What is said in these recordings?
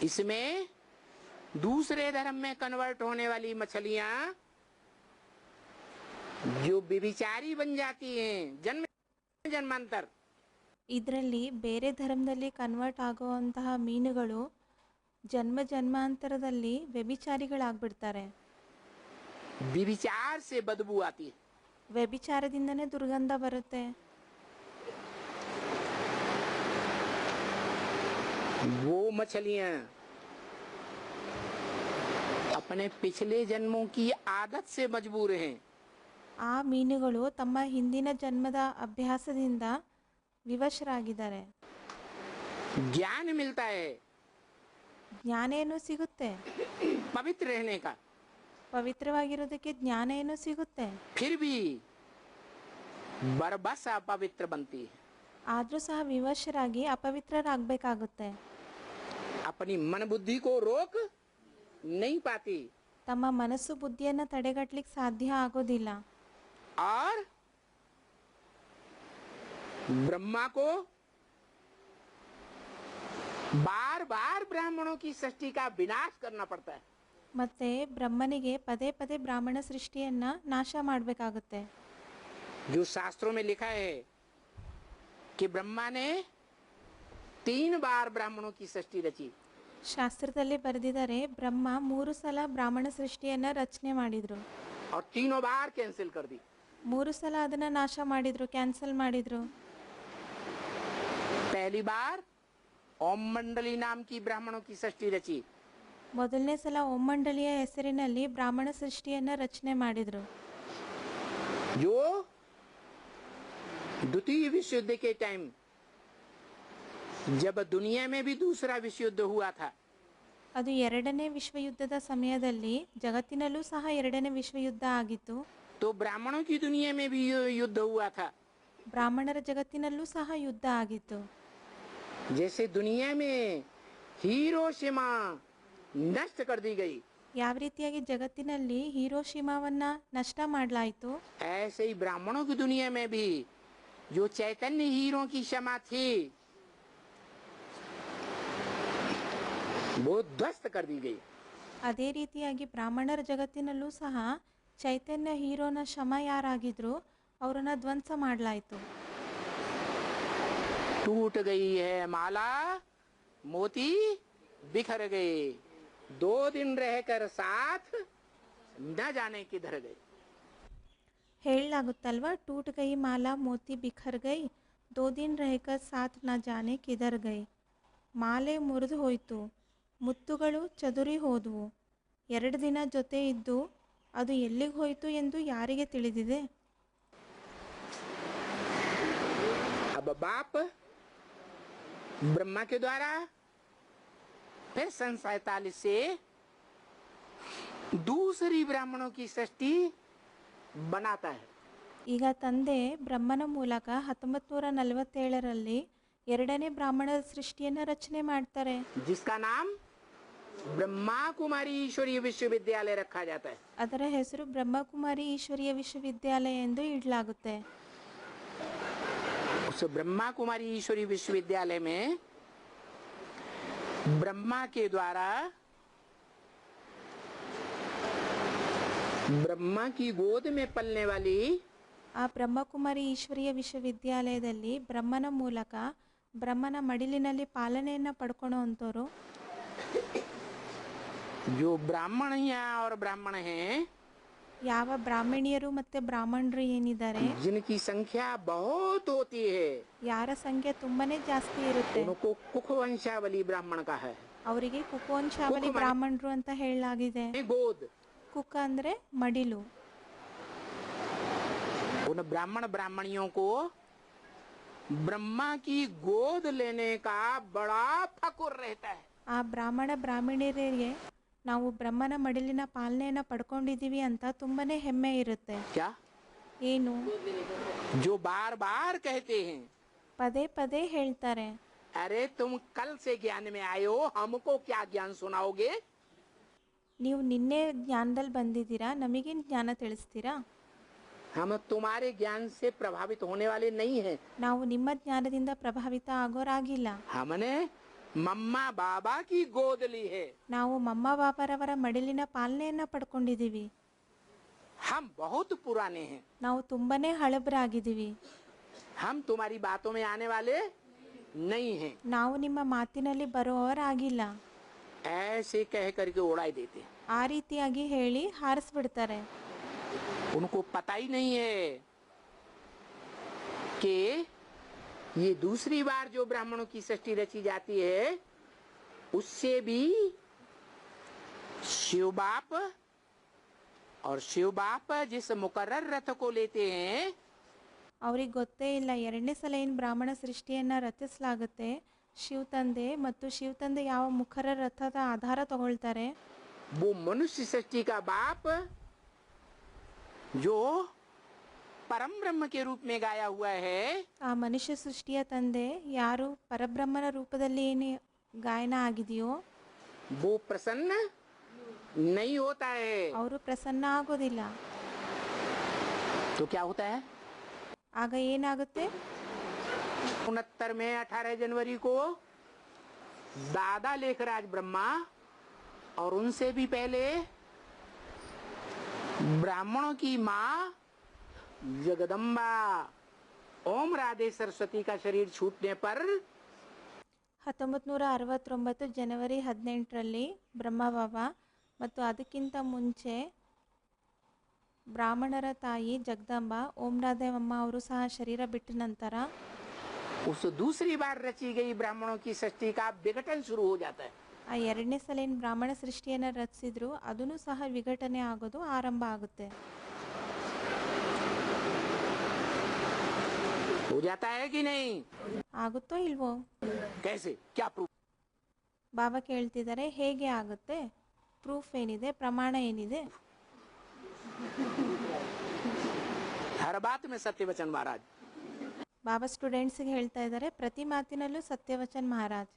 इसमें दूसरे धर्म में कन्वर्ट होने वाली मछलियां जो व्यभिचारी बन जाती हैं जन्म जन्मांतर, ಇದರಲ್ಲಿ ಬೇರೆ ಧರ್ಮದಲ್ಲಿ ಕನ್ವರ್ಟ್ ಆಗುವಂತಹ ಮೀನುಗಳು ಜನ್ಮ ಜನ್ಮಾಂತರದಲ್ಲಿ ವ್ಯಭಿಚಾರಿಗಳಾಗ್ಬಿಡ್ತಾರೆ. व्यभिचार से बदबू आती है. ವ್ಯಭಿಚಾರದಿಂದನೇ ದುರ್ಗಂಧ ಬರುತ್ತೆ. वो मछलियां अपने पिछले जन्मों की आदत से मजबूर हैं. ಆ ಮೀನುಗಳು ತಮ್ಮ ಹಿಂದಿನ ಜನ್ಮದ ಅಭ್ಯಾಸದಿಂದ ವಿವಶರಾಗಿದ್ದಾರೆ. ज्ञान मिलता है ಜ್ಞಾನ ಏನೋ ಸಿಗುತ್ತೆ, पवित्र रहने का, ಪವಿತ್ರವಾಗಿರೋದಕ್ಕೆ ಜ್ಞಾನ ಏನೋ ಸಿಗುತ್ತೆ. फिर भी बरबस अपवित्र बनती है. ಆದರೂ ಸಹ ವಿವಶರಾಗಿ ಅಪವಿತ್ರರಾಗಬೇಕಾಗುತ್ತೆ. अपनी मन बुद्धि को रोक नहीं पाती ತಮ್ಮ ಮನಸ್ಸು ಬುದ್ಧಿಯನ್ನು ತಡೆಗಟ್ಟಲಿಕ್ಕೆ ಸಾಧ್ಯ ಆಗೋದಿಲ್ಲ. और ब्रह्मा को बार बार ब्राह्मणों की सृष्टि का विनाश करना पड़ता है. ಮತ್ತೆ ಬ್ರಹ್ಮನಿಗೆ ಪದೇ ಪದೇ ಬ್ರಾಹ್ಮಣ ಸೃಷ್ಟಿಯನ್ನ ನಾಶ ಮಾಡಬೇಕಾಗುತ್ತೆ. जो शास्त्रों में लिखा है कि ब्रह्मा ने 3 बार ब्राह्मणों की सृष्टि रची. ಶಾಸ್ತ್ರದಲ್ಲಿ ಬರೆದಿದ್ದಾರೆ ಬ್ರಹ್ಮ 3 ಸಲ ಬ್ರಾಹ್ಮಣ ಸೃಷ್ಟಿಯನ್ನ ರಚನೆ ಮಾಡಿದ್ರು. और तीनों बार कैंसिल कर दी. 3 ಸಲ ಅದನ್ನ ನಾಶ ಮಾಡಿದ್ರು, ಕ್ಯಾನ್ಸಲ್ ಮಾಡಿದ್ರು. पहली बार ओम मंडली नाम की ब्राह्मणों की सृष्टि रची. ಮೊದಲನೇ ಸಲ ಓಂ ಮಂಡಲಿಯ ಹೆಸರಿನಲ್ಲಿ ಬ್ರಾಹ್ಮಣ ಸೃಷ್ಟಿಯನ್ನ ರಚನೆ ಮಾಡಿದ್ರು. जो द्वितीय विश्व युद्ध के टाइम जब दुनिया में भी दूसरा विश्व युद्ध हुआ था, ಅದು ಎರಡನೇ ವಿಶ್ವಯುದ್ಧದ ಸಮಯದಲ್ಲಿ ಜಗತ್ತಿನಲ್ಲೂ ಸಹ ಎರಡನೇ ವಿಶ್ವಯುದ್ಧ ಆಗಿತ್ತು. तो ब्राह्मणों की दुनिया में भी युद्ध हुआ था. ಬ್ರಾಹ್ಮಣರ ಜಗತ್ತಿನಲ್ಲೂ ಸಹ ಯುದ್ಧ ಆಗಿತ್ತು. जैसे दुनिया में हिरोशिमा नष्ट कर दी गई, ಯಾವ ರೀತಿಯಾಗಿ ಜಗತ್ತಿನಲ್ಲಿ ಹಿರೋಶಿಮಾವನ್ನ ನಷ್ಟ ಮಾಡಲಾಯಿತು, ऐसे ही ब्राह्मणों की दुनिया में भी जो चैतन्य हीरो की क्षमा थी वो ध्वस्त कर दी गई. ಅದೇ ರೀತಿಯಾಗಿ ಬ್ರಾಹ್ಮಣರ ಜಗತ್ತಿನಲ್ಲೂ ಸಹ ಚೈತನ್ಯ ಹೀರೋನ ಶಮ ಯಾರಾಗಿದ್ರು ಅವರನ್ನ ಧ್ವಂಸ ಮಾಡಲಾಯಿತು. टूट गई है माला, मोती बिखर गए, 2 दिन रहकर साथ न जाने किधर गए. ಹೇಳಲಾಗುತ್ತಲ್ವಾ, ಟೂಟ್ ಗೈ ಮಾಲಾ ಮೋತಿ ಬಿಖರ್ ಗೈ, 2 ದಿನ रहकर ಸಾಥ್ ನ ಜಾನೆ ಕಿಧರ್ ಗೈ. ಮಾಲೆ ಮುರಿದು ಹೋಯಿತು, ಮುತ್ತುಗಳು ಚದುರಿ ಹೋದವು, 2 ದಿನ ಜೊತೆ ಇದ್ದು ಅದು ಎಲ್ಲಿಗೆ ಹೋಯಿತು ಎಂದು ಯಾರಿಗೆ ತಿಳಿದಿದೆ. अब बाप ब्रह्मा के द्वारा फिर सन 47 से दूसरी ब्राह्मणों की सृष्टि बनाता है. ಈಗ ತಂದೆ ಬ್ರಹ್ಮನ ಮೂಲಕ 1947ರಲ್ಲಿ ಎರಡನೇ ಬ್ರಾಹ್ಮಣರ ಸೃಷ್ಟಿಯನ್ನು ರಚನೆ ಮಾಡ್ತಾರೆ. जिसका नाम ब्रह्मा कुमारी ईश्वरीय विश्वविद्यालय रखा जाता है. ಅದರ ಹೆಸರು ಬ್ರಹ್ಮಕುಮಾರಿ ಈಶ್ವರೀಯ ವಿಶ್ವವಿದ್ಯಾಲಯ ಎಂದು ಇಡಲಾಗುತ್ತೆ. उस ब्रह्मा कुमारी ईश्वरीय विश्वविद्यालय में ब्रह्मा के द्वारा ब्रह्मा की गोद में पलने वाली ಆ ಬ್ರಹ್ಮಕುಮಾರಿ ಈಶ್ವರೀಯ ವಿಶ್ವವಿದ್ಯಾಲಯದಲ್ಲಿ ಬ್ರಹ್ಮನ ಮೂಲಕ ಬ್ರಹ್ಮನ ಮಡಿಲಿನಲ್ಲಿ ಪಾಲನೆಯನ್ನು ಪಡ್ಕೊಳ್ಳುವಂಥವ್ರು जो ब्राह्मणियां और ब्राह्मण हैं, ಯಾವ ಬ್ರಾಹ್ಮಣಿಯರು ಮತ್ತೆ ಬ್ರಾಹ್ಮಣರು ಏನಿದ್ದಾರೆ, जिनकी संख्या बहुत होती है, ಯಾರ ಸಂಖ್ಯೆ ತುಂಬಾನೇ ಜಾಸ್ತಿ ಇರುತ್ತೆ, उनको कुख वंशावली ब्राह्मण का है. ಅವರಿಗೆ ಕುಕವಂಶಾವಳಿ ಬ್ರಾಹ್ಮಣರು ಅಂತ ಹೇಳಲಾಗಿದೆ. गोद, ಕುಕ ಅಂದ್ರೆ ಮಡಿಲು. उन ब्राह्मण ब्राह्मणियों को ब्रह्मा की गोद लेने का बड़ा फकुर रहता है. ಆ ಬ್ರಾಹ್ಮಣ ಬ್ರಾಹ್ಮಣಿಯರಿಗೆ ನಾವು ಬ್ರಹ್ಮನ ಮಡಿಲಿನ ಪಾಲನೆಯನ್ನ ಪಡ್ಕೊಂಡಿದೀವಿ ಅಂತ ತುಂಬಾನೇ ಹೆಮ್ಮೆ ಇರುತ್ತೆ. क्या ಏನು? जो बार बार कहते हैं, ಪದೇ ಪದೇ ಹೇಳ್ತಾರೆ, अरे तुम कल से ज्ञान में आए हो, हमको क्या ज्ञान सुनाओगे? ನೀವು ನಿನ್ನೆ ಜ್ಞಾನದಲ್ಲಿ ಬಂದಿದ್ದೀರಾ, ನಮಗೇನು ಜ್ಞಾನ ತಿಳಿಸ್ತೀರಾ? हम तुम्हारे ज्ञान से प्रभावित होने वाले नहीं हैं. ನಾವು ನಿಮ್ಮ ಜ್ಞಾನದಿಂದ ಪ್ರಭಾವಿತ ಆಗೋರಾಗಿಲ್ಲ. हमने मम्मा बाबा की गोद ली है। ನಾವು ಮಮ್ಮ ಬಾಬರವರ ಮಡಿಲಿನ ಪಾಲನೆಯನ್ನ ಪಡ್ಕೊಂಡಿದ್ದೀವಿ. हम बहुत पुराने हैं। ನಾವು ತುಂಬಾನೇ ಹಳಬರಾಗಿದ್ದೀವಿ. हम तुम्हारी बातों में आने वाले नहीं हैं। ನಾವು ನಿಮ್ಮ ಮಾತಿನಲ್ಲಿ ಬರುವವರಾಗಿಲ್ಲ. ऐसे कह करके उड़ा देते हैं। ಆ ರೀತಿಯಾಗಿ ಹೇಳಿ ಹಾರಿಸ್ಬಿಡ್ತಾರೆ. उनको पता ही नहीं है कि ये दूसरी बार जो ब्राह्मणों की सृष्टि रची जाती है उससे भी शिव बाप और शिव बाप जिस मुकर्रर रथ को लेते हैं ಅವ್ರಿಗೆ ಗೊತ್ತೇ ಇಲ್ಲ ಎರಡನೇ ಸಲ ಏನು ಬ್ರಾಹ್ಮಣ ಸೃಷ್ಟಿಯನ್ನ ರಚಿಸಲಾಗುತ್ತೆ, ಶಿವ ತಂದೆ ಮತ್ತು ಶಿವ ತಂದೆ ಯಾವ ಮುಖರ ರಥದ ಆಧಾರ ತಗೊಳ್ತಾರೆ, वो मनुष्य सृष्टि का बाप जो परम ब्रह्म के रूप में गाया हुआ है, ಆ ಮನುಷ್ಯ ಸೃಷ್ಟಿಯ ತಂದೆ ಯಾರು ಪರಬ್ರಹ್ಮನ ರೂಪದಲ್ಲಿ ಏನು ಗಾಯನ ಆಗಿದೆಯೋ वो प्रसन्न नहीं होता है। ಅವರು ಪ್ರಸನ್ನ ಆಗೋದಿಲ್ಲ. तो क्या होता है? ಆಗ ಏನಾಗುತ್ತೆ? 69 में 18 जनवरी को दादा लेखराज ब्रह्मा और उनसे भी पहले ब्राह्मणों की माँ जगदम्बा ओम राधे सरस्वती का शरीर छूटने पर 1969 ಜನವರಿ 18ರಲ್ಲಿ ಬ್ರಹ್ಮಬಾಬಾ ಮತ್ತು ಅದಕ್ಕಿಂತ ಮುಂಚೆ ಬ್ರಾಹ್ಮಣರ ತಾಯಿ ಜಗದಂಬಾ ಓಂ ರಾಧೇವಮ್ಮ ಅವರು ಸಹ ಶರೀರ ಬಿಟ್ಟ ನಂತರ उस दूसरी बार रची गई ब्राह्मणों की सृष्टि का विघटन शुरू हो जाता है। ಆ ಎರಡನೇ ಸಲ ಏನು ಬ್ರಾಹ್ಮಣ ಸೃಷ್ಟಿಯನ್ನು ರಚಿಸಿದ್ರು ಅದನ್ನು ಸಹ ವಿಘಟನೆ ಆಗೋದು ಆರಂಭ ಆಗುತ್ತೆ. हो जाता है कि नहीं? ಆಗುತ್ತೋ ಇಲ್ವೋ? कैसे? क्या प्रूफ? ಬಾಬಾ ಕೇಳ್ತಿದ್ದಾರೆ, ಹೇಗೆ ಆಗುತ್ತೆ? ಪ್ರೂಫ್ ಏನಿದೆ? ಪ್ರಮಾಣ ಏನಿದೆ? हर बात में सत्य वचन महाराज। ಬಾಬಾ ಸ್ಟೂಡೆಂಟ್ಸ್ಗೆ ಹೇಳ್ತಾ ಇದ್ದಾರೆ, ಪ್ರತಿ ಮಾತಿನಲ್ಲೂ ಸತ್ಯವಚನ್ ಮಹಾರಾಜ್.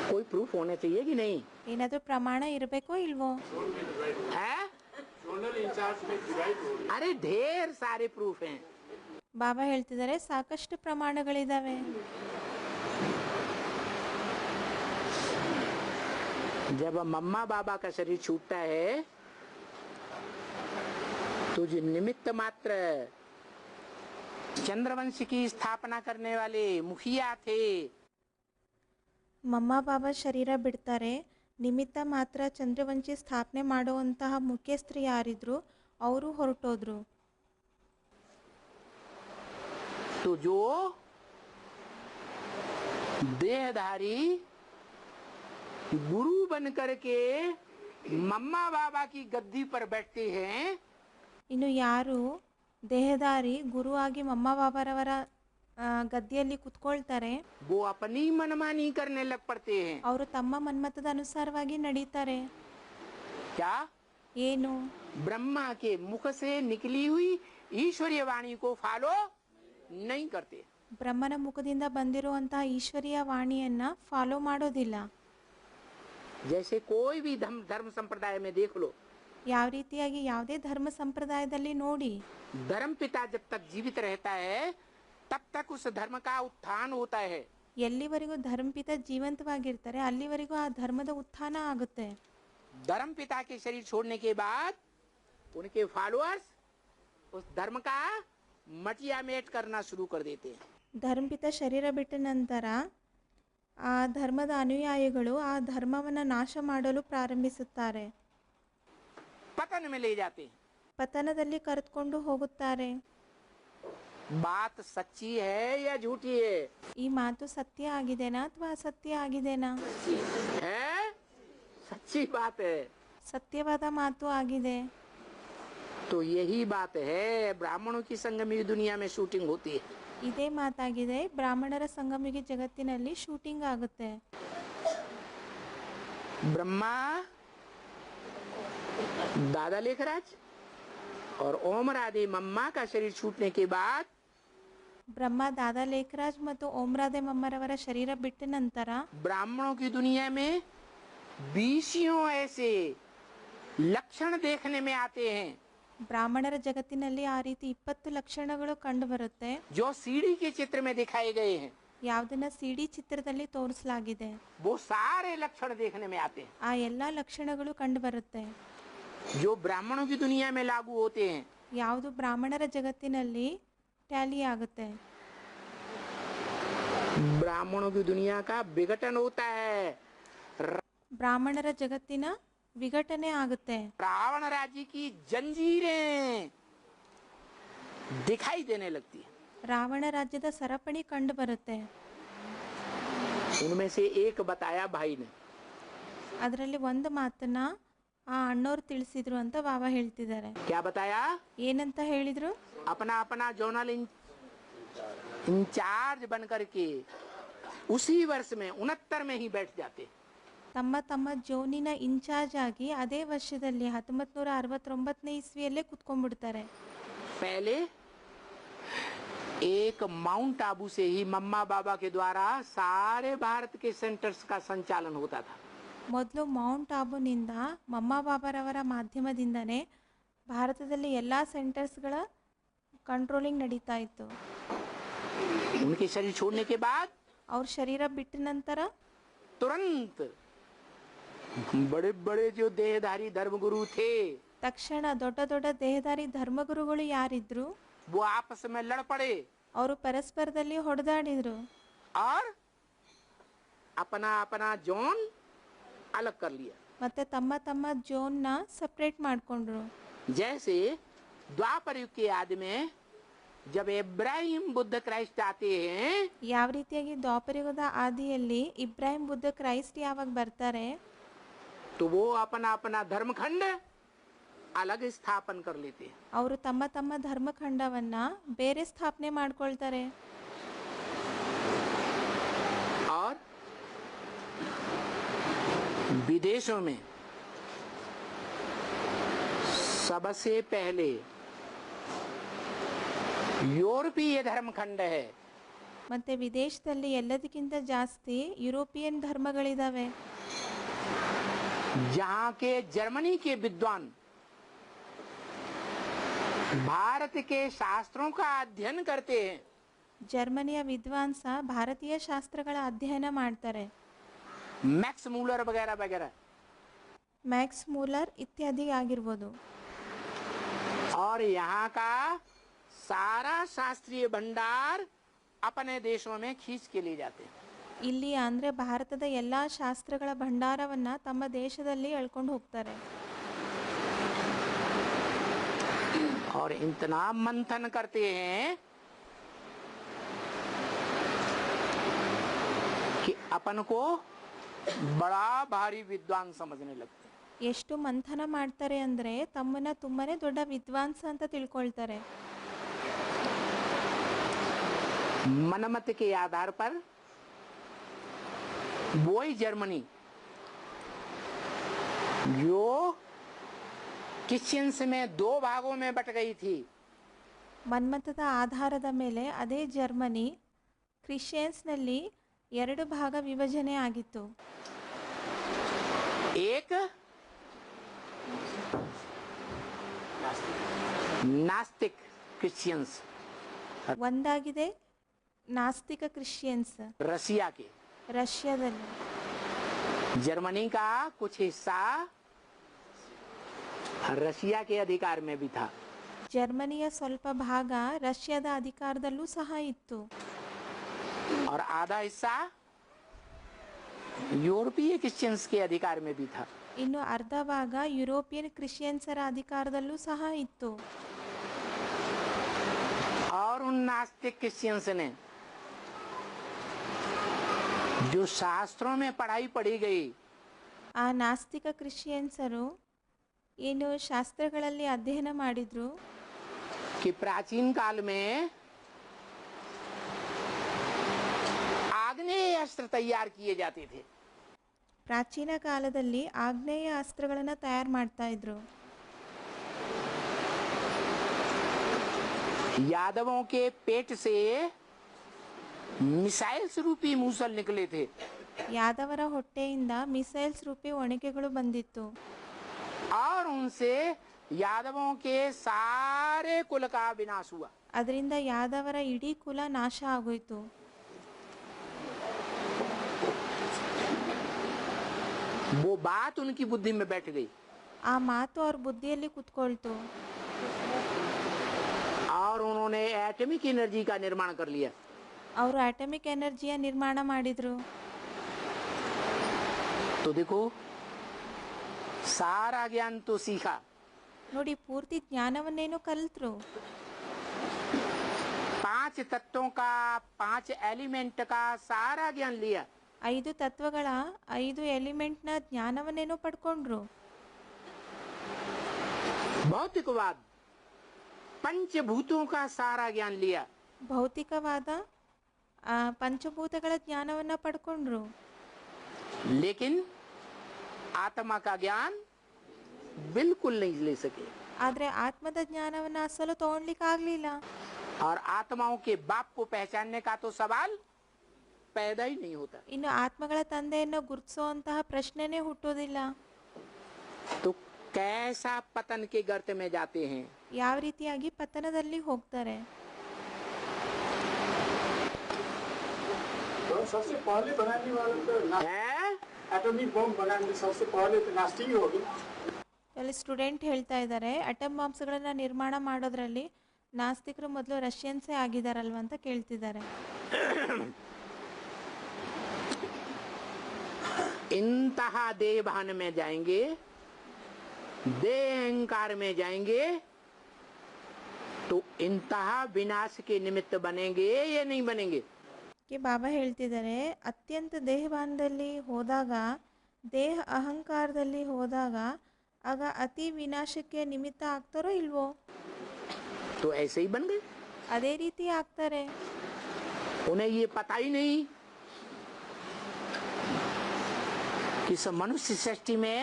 कोई प्रूफ होने चाहिए कि नहीं? ಏನಾದರೂ ಪ್ರಮಾಣ ಇರಬೇಕೋ ಇಲ್ವೋ? है? अरे ढेर सारे प्रूफ हैं। ಬಾಬಾ ಹೇಳ್ತಿದ್ದಾರೆ, ಸಾಕಷ್ಟು ಪ್ರಮಾಣಗಳಿದಾವೆ. जब मम्मा बाबा का शरीर छूटता है तो जो निमित्त मात्र चंद्रवंश की स्थापना करने वाले मुखिया थे, ಮಮ್ಮ ಬಾಬಾ ಶರೀರ ಬಿಡ್ತಾರೆ. ನಿಮಿತ್ತ ಮಾತ್ರ ಚಂದ್ರವಂಶಿ ಸ್ಥಾಪನೆ ಮಾಡುವಂತಹ ಮುಖ್ಯಸ್ಥರು ಯಾರಿದ್ರು ಅವರು ಹೊರಟೋದ್ರು. तो जो देहधारी गुरु बन करके मम्मा बाबा की गद्दी पर बैठते हैं, ಇನ್ನು ಯಾರು ದೇಹದಾರಿ ಗುರುವಾಗಿ ಮಮ್ಮ ಬಾಬಾರವರ ಗದ್ದಿಯಲ್ಲಿ ಕುತ್ಕೊಳ್ತಾರೆ वो अपनी मनमानी करने लग पड़ते हैं। ಅವರು ತಮ್ಮ ಮನ್ಮತದ ಅನುಸಾರವಾಗಿ ನಡೀತಾರೆ. क्या? ಏನು? ब्रह्मा के मुख से निकली हुई ईश्वरीय वाणी को फॉलो नहीं करते। ಬ್ರಹ್ಮನ ಮುಖದಿಂದ ಬಂದಿರುವಂತಹ ಈಶ್ವರೀಯ ವಾಣಿಯನ್ನ ಫಾಲೋ ಮಾಡೋದಿಲ್ಲ. जैसे कोई भी धर्म संप्रदाय में देख लो, ಯಾವ ರೀತಿಯಾಗಿ ಯಾವುದೇ ಧರ್ಮ ಸಂಪ್ರದಾಯದಲ್ಲಿ ನೋಡಿ, धर्म पिता जब तक जीवित रहता है तब तक उस धर्म का उत्थान होता है। ಎಲ್ಲಿವರೆಗೂ ಧರ್ಮಪಿತ ಜೀವಂತವಾಗಿರ್ತಾರೆ ಅಲ್ಲಿವರೆಗೂ ಆ ಧರ್ಮದ ಉತ್ಥಾನ ಆಗುತ್ತೆ. धर्म पिता के शरीर छोड़ने के बाद उनके फॉलोअर्स उस धर्म का मटिया मेट करना शुरू कर देते हैं। ಧರ್ಮಪಿತ ಶರೀರ ಬಿಟ್ಟ ನಂತರ ಆ ಧರ್ಮದ ಅನುಯಾಯಿಗಳು ಆ ಧರ್ಮವನ್ನು ನಾಶ ಮಾಡಲು ಪ್ರಾರಂಭಿಸುತ್ತಾರೆ. पतन में ले जाते हैं। ಪತನದಲ್ಲಿ ಕರೆದುಕೊಂಡು ಹೋಗುತ್ತಾರೆ. बात सच्ची है या झूठी है? ಈ ಮಾತು ಸತ್ಯ ಆಗಿದೆನಾ ಅಥವಾ ಅಸತ್ಯ ಆಗಿದೆನಾ? है, सच्ची बात है। ಸತ್ಯವಾದ ಮಾತು ಆಗಿದೆ. तो यही बात है, ब्राह्मणों की संगमी दुनिया में शूटिंग होती है। ಇದೇ ಮಾತಾಗಿದೆ. ಬ್ರಾಹ್ಮಣರ ಸಂಗಮಿಗೆ ಜಗತ್ತಿನಲ್ಲಿ ಶೂಟಿಂಗ್ ಆಗುತ್ತೆ. ब्रह्मा दादा लेखराज और ओम राधे मम्मा का शरीर छूटने के बाद ಬ್ರಹ್ಮ ದಾದಾ ಲೇಖರಾಜ್ ಮತ್ತು ಓಮ್ರಾದೆ ಮಮ್ಮರವರ ಶರೀರ ಬಿಟ್ಟ ನಂತರ ब्राह्मणों की दुनिया में 20 ऐसे लक्षण देखने में आते हैं ಬ್ರಾಹ್ಮಣರ ಜಗತ್ತಿನಲ್ಲಿ ಆ ರೀತಿ 20 ಲಕ್ಷಣಗಳು ಕಂಡು ಬರುತ್ತೆ. जो सीढ़ी के चित्र में दिखाए गए हैं। ಯಾವುದನ್ನ ಸಿಡಿ ಚಿತ್ರದಲ್ಲಿ ತೋರಿಸಲಾಗಿದೆ. वो सारे लक्षण देखने में आते हैं ಆ ಎಲ್ಲಾ ಲಕ್ಷಣಗಳು ಕಂಡು ಬರುತ್ತೆ. जो ब्राह्मणों की दुनिया में लागू होते हैं। ಯಾವುದು ಬ್ರಾಹ್ಮಣರ ಜಗತ್ತಿನಲ್ಲಿ ಟ್ಯಾಲಿ ಆಗುತ್ತೆ. ब्राह्मणों की दुनिया का विघटन होता है, ಬ್ರಾಹ್ಮಣರ ಜಗತ್ತಿನ ವಿಘಟನೆ ಆಗುತ್ತೆ. रावण राज्य की जंजीरें दिखाई देने लगती है। ರಾವಣ ರಾಜ್ಯದ ಸರಪಣಿ ಕಂಡು ಬರುತ್ತೆ. उनमें से एक बताया भाई ने, ಅದರಲ್ಲಿ ಒಂದು ಮಾತನ್ನ ಆ ಅಣ್ಣೋರು ತಿಳಿಸಿದ್ರು ಅಂತ ಬಾಬಾ ಹೇಳ್ತಿದ್ದಾರೆ. क्या बताया? ಏನಂತ ಹೇಳಿದ್ರು? अपना अपना जोनल इंचार्ज बन करके उसी वर्ष में 69 में ही बैठ जाते। ತಮ್ಮ ತಮ್ಮ ಜೋನಿನ ಇನ್ಚಾರ್ಜ್ ಆಗಿ ಅದೇ ವರ್ಷದಲ್ಲಿ 1969ನೇ ಇಸ್ವಿಯಲ್ಲೇ ಕುತ್ಕೊಂಡ್ಬಿಡ್ತಾರೆ. पहले एक माउंट आबू से ही मम्मा बाबा के द्वारा सारे भारत के सेंटर्स का संचालन होता था। ಮೊದಲು ಮೌಂಟ್ ಆಬುನಿಂದ ಮಮ್ಮ ಬಾಬಾರವರ ಮಾಧ್ಯಮದಿಂದನೇ ಭಾರತದಲ್ಲಿ ಎಲ್ಲ ಸೆಂಟರ್ಸ್ಗಳ ಕಂಟ್ರೋಲಿಂಗ್ ನಡೀತಾ ಇತ್ತು. उनके शरीर छोड़ने के बाद ಅವ್ರ ಶರೀರ ಬಿಟ್ಟ ನಂತರ तुरंत बड़े बड़े जो देहधारी धर्मगुरु थे ತಕ್ಷಣ ದೊಡ್ಡ ದೊಡ್ಡ ದೇಹಧಾರಿ ಧರ್ಮಗುರುಗಳು ಯಾರಿದ್ರು वो आपस में लड़ पड़े ಅವರು ಪರಸ್ಪರದಲ್ಲಿ ಹೊಡೆದಾಡಿದ್ರು. और अपना अपना जोन अलग कर लिया। ಮತ್ತೆ ತಮ್ಮ ತಮ್ಮ ಜೋನ್ನ ಸಪ್ರೇಟ್ ಮಾಡ್ಕೊಂಡ್ರು. जैसे द्वापर युग के आदि में जब इब्राहिम बुद्ध क्राइस्ट आते हैं, ಯಾವ ರೀತಿಯಾಗಿ ದ್ವಾಪರಯುಗದ ಆದಿಯಲ್ಲಿ ಇಬ್ರಾಹಿಂ ಬುದ್ಧ ಕ್ರೈಸ್ಟ್ ಯಾವಾಗ ಬರ್ತಾರೆ तो वो अपना अपना धर्मखंड अलग स्थापन कर लेते हैं। ಅವರು ತಮ್ಮ ತಮ್ಮ ಧರ್ಮಖಂಡವನ್ನ ಬೇರೆ ಸ್ಥಾಪನೆ ಮಾಡ್ಕೊಳ್ತಾರೆ. और विदेशों में सबसे पहले यूरोपीय धर्मखंड है। ಮತ್ತೆ ವಿದೇಶದಲ್ಲಿ ಎಲ್ಲದಕ್ಕಿಂತ ಜಾಸ್ತಿ ಯುರೋಪಿಯನ್ ಧರ್ಮಗಳಿದಾವೆ. जहाँ के जर्मनी के विद्वान भारत के शास्त्रों का अध्ययन करते हैं। ಜರ್ಮನಿಯ ವಿದ್ವಾಂಸ ಭಾರತೀಯ ಶಾಸ್ತ್ರಗಳ ಅಧ್ಯಯನ ಮಾಡ್ತಾರೆ. मैक्स मूलर वगैरह वगैरह। ಮ್ಯಾಕ್ಸ್ ಮೂಲರ್ ಇತ್ಯಾದಿ ಆಗಿರ್ಬೋದು. और यहाँ का सारा शास्त्रीय भंडार अपने देशों में खींच के ले जाते हैं। ಇಲ್ಲಿ ಅಂದ್ರೆ ಭಾರತದ ಎಲ್ಲಾ ಶಾಸ್ತ್ರಗಳ ಭಂಡಾರವನ್ನ ತಮ್ಮ ದೇಶದಲ್ಲಿ ಎಳ್ಕೊಂಡು ಹೋಗ್ತಾರೆ. और इतना मंथन करते हैं कि अपन को बड़ा भारी विद्वान समझने लगते हैं। ಎಷ್ಟು ಮಂಥನ ಮಾಡ್ತಾರೆ ಅಂದ್ರೆ ತಮ್ಮನ್ನ ತುಂಬಾನೇ ದೊಡ್ಡ ವಿದ್ವಾಂಸ ಅಂತ ತಿಳ್ಕೊಳ್ತಾರೆ. मनमत के आधार पर वही जर्मनी जो क्रिश्चियंस में 2 भागों में बट गई थी, ಮನ್ಮತದ ಆಧಾರದ ಮೇಲೆ ಅದೇ ಜರ್ಮನಿ ಕ್ರಿಶ್ಚಿಯನ್ಸ್ನಲ್ಲಿ 2 ಭಾಗ ವಿಭಜನೆ ಆಗಿತ್ತು. एक नास्तिक क्रिश्चियंस ಒಂದಾಗಿದೆ ನಾಸ್ತಿಕ ಕ್ರಿಶ್ಚಿಯನ್ಸ್ रशिया के, ರಷ್ಯಾದಲ್ಲಿ. जर्मनी का कुछ हिस्सा रशिया के अधिकार में भी था। ಜರ್ಮನಿಯ ಸ್ವಲ್ಪ ಭಾಗ ರಷ್ಯಾದ ಅಧಿಕಾರದಲ್ಲೂ ಸಹ ಇತ್ತು. और आधा हिस्सा यूरोपीय क्रिश्चियंस के अधिकार में भी था। ಇನ್ನು ಅರ್ಧ ಭಾಗ ಯುರೋಪಿಯನ್ ಕ್ರಿಶ್ಚಿಯನ್ಸರ ಅಧಿಕಾರದಲ್ಲೂ ಸಹ ಇತ್ತು. और उन नास्तिक क्रिश्चियंस ने जो शास्त्रों में पढ़ाई पढ़ी गई, ಆ ನಾಸ್ತಿಕ ಕ್ರಿಶ್ಚಿಯನ್ಸರು ಏನು ಶಾಸ್ತ್ರಗಳಲ್ಲಿ ಅಧ್ಯಯನ ಮಾಡಿದ್ರು कि प्राचीन काल में आग्नेय अस्त्र तैयार किए जाते थे। ಪ್ರಾಚೀನ ಕಾಲದಲ್ಲಿ ಆಗ್ನೇಯ ಅಸ್ತ್ರಗಳನ್ನು ತಯಾರು ಮಾಡ್ತಾ ಇದ್ರು. यादवों के पेट से मिसाइल्स रूपी मूसल निकले थे। ಯಾದವರ ಹೊಟ್ಟೆಯಿಂದ ಮಿಸೈಲ್ಸ್ ರೂಪಿ ಒಣಕೆಗಳು ಬಂದಿತ್ತು. और उनसे यादवों के सारे कुल का विनाश हुआ। ಅದರಿಂದ ಯಾದವರ ಇಡೀ ಕುಲ ನಾಶ ಆಗೋಯ್ತು. वो बात उनकी बुद्धि में बैठ गई ಆ ಮಾತು ಅವ್ರ ಬುದ್ಧಿಯಲ್ಲಿ ಕುತ್ಕೊಳ್ತು. और उन्होंने एटॉमिक एनर्जी का निर्माण कर लिया. ಅವರು ಅಟಮಿಕ್ ಎನರ್ಜಿಯ ನಿರ್ಮಾಣ ಮಾಡಿದ್ರು. तो देखो सारा ज्ञान तो सीखा, ನೋಡಿ ಪೂರ್ತಿ ಜ್ಞಾನವನ್ನೇನು ಕಲಿತ್ರು. 5 तत्वों का 5 एलिमेंट का सारा ज्ञान लिया. 5 ತತ್ವಗಳ 5 ಎಲಿಮೆಂಟ್ನ ಜ್ಞಾನವನ್ನೇನು ಪಡ್ಕೊಂಡ್ರು. भौतिकवाद 5 भूतों का सारा ज्ञान लिया. ಭೌತಿಕವಾದ ಪಂಚಭೂತಗಳ ಜ್ಞಾನವನ್ನ ಪಡ್ಕೊಂಡ್ರು. लेकिन आत्मा का ज्ञान बिल्कुल नहीं ले सके. ಆದ್ರೆ ಆತ್ಮದ ಜ್ಞಾನವನ್ನ ಅಸಲು ತಗೊಳ್ಲಿಕ್ಕೆ ಆಗ್ಲಿಲ್ಲ. और आत्माओं के बाप को पहचानने का तो सवाल पैदा ही नहीं होता. ಇನ್ನು ಆತ್ಮಗಳ ತಂದೆಯನ್ನು ಗುರುತಿಸುವಂತಹ ಪ್ರಶ್ನೆನೇ ಹುಟ್ಟೋದಿಲ್ಲ. तो कैसा पतन के गर्त में जाते हैं. ಯಾವ ರೀತಿಯಾಗಿ ಪತನದಲ್ಲಿ ಹೋಗ್ತಾರೆ. तो सबसे पहले बनाने वाला तो एटॉमिक बम बनाने सबसे पहले तो नास्तिक ही होगी. ಅಲ್ಲಿ ಸ್ಟೂಡೆಂಟ್ ಹೇಳ್ತಾ ಇದ್ದಾರೆ ಅಟಮ್ ಬಾಂಬ್ಸ್ಗಳನ್ನ ನಿರ್ಮಾಣ ಮಾಡೋದ್ರಲ್ಲಿ ನಾಸ್ತಿಕರು ಮೊದಲು ರಷ್ಯನ್ಸೇ ಆಗಿದಾರಲ್ವ ಅಂತ ಕೇಳ್ತಿದ್ದಾರೆ. इंतहा देह भान में जाएंगे, देह अहंकार में जाएंगे तो इंतहा विनाश के निमित्त बनेंगे या नहीं बनेंगे. ಬಾಬಾ ಹೇಳ್ತಿದ್ದಾರೆ ಅತ್ಯಂತ ದೇಹಭಾನದಲ್ಲಿ ಹೋದಾಗ, ದೇಹ ಅಹಂಕಾರದಲ್ಲಿ ಹೋದಾಗ ಆಗ ಅತಿ ವಿನಾಶಕ್ಕೆ ನಿಮಿತ್ತ ಆಗ್ತಾರೋ ಇಲ್ವೋ. तो ऐसे ही बन गए. ಅದೇ ರೀತಿ ಆಗ್ತಾರೆ. उन्हें ये पता ही नहीं कि इस मनुष्य सृष्टि में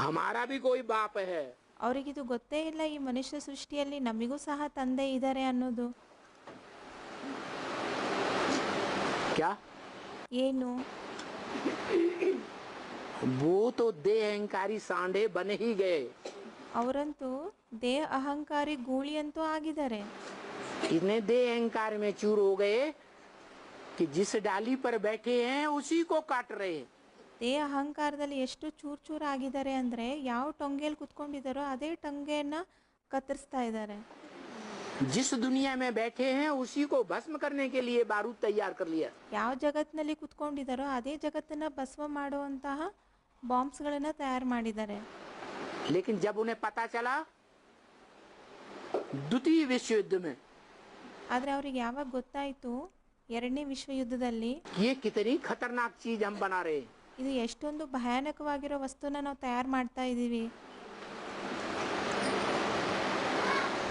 हमारा भी कोई बाप है. ಅವರಿಗಿದು ಗೊತ್ತೇ ಇಲ್ಲ ಈ ಮನುಷ್ಯ ಸೃಷ್ಟಿಯಲ್ಲಿ ನಮಗೂ ಸಹ ತಂದೆ ಇದ್ದಾರೆ ಅನ್ನೋದು. क्या ಏನು? वो तो देह अहंकारी सांडे बन ही गए. ಅವರಂತೂ ದೇಹ ಅಹಂಕಾರಿ ಗೂಳಿ ಅಂತೂ ಆಗಿದ್ದಾರೆ. इतने देह अहंकार में चूर हो गए कि जिस डाली पर बैठे हैं उसी को काट रहे हैं. ದೇಹ ಅಹಂಕಾರದಲ್ಲಿ ಎಷ್ಟು ಚೂರ್ ಚೂರ್ ಆಗಿದ್ದಾರೆ ಅಂದ್ರೆ ಯಾವ ಟೊಂಗೆಯಲ್ಲಿ ಕುತ್ಕೊಂಡಿದ್ದಾರೋ ಅದೇ ಟೊಂಗೆಯನ್ನ ಕತ್ತರಿಸ್ತಾ ಇದ್ದಾರೆ. जिस दुनिया में बैठे हैं उसी को भस्म करने के लिए बारूद तैयार कर लिया. ಯಾವ ಜಗತ್ತಿನಲ್ಲಿ ಕುತ್ಕೊಂಡಿದ್ದಾರೋ ಅದೇ ಜಗತ್ತನ್ನ ಭಸ್ಮ ಮಾಡುವಂತಹ ಬಾಂಬ್ಸ್ಗಳನ್ನ ತಯಾರು ಮಾಡಿದ್ದಾರೆ. लेकिन जब उन्हें पता चला द्वितीय विश्व युद्ध में ಆದ್ರೆ ಅವ್ರಿಗೆ ಯಾವಾಗ ಗೊತ್ತಾಯ್ತು ಎರಡನೇ ವಿಶ್ವ ಯುದ್ಧದಲ್ಲಿ ये कितनी खतरनाक चीज हम बना रहे हैं. ಇದು ಎಷ್ಟೊಂದು ಭಯಾನಕವಾಗಿರೋ ವಸ್ತುನ ನಾವು ತಯಾರು ಮಾಡ್ತಾ ಇದ್ದೀವಿ.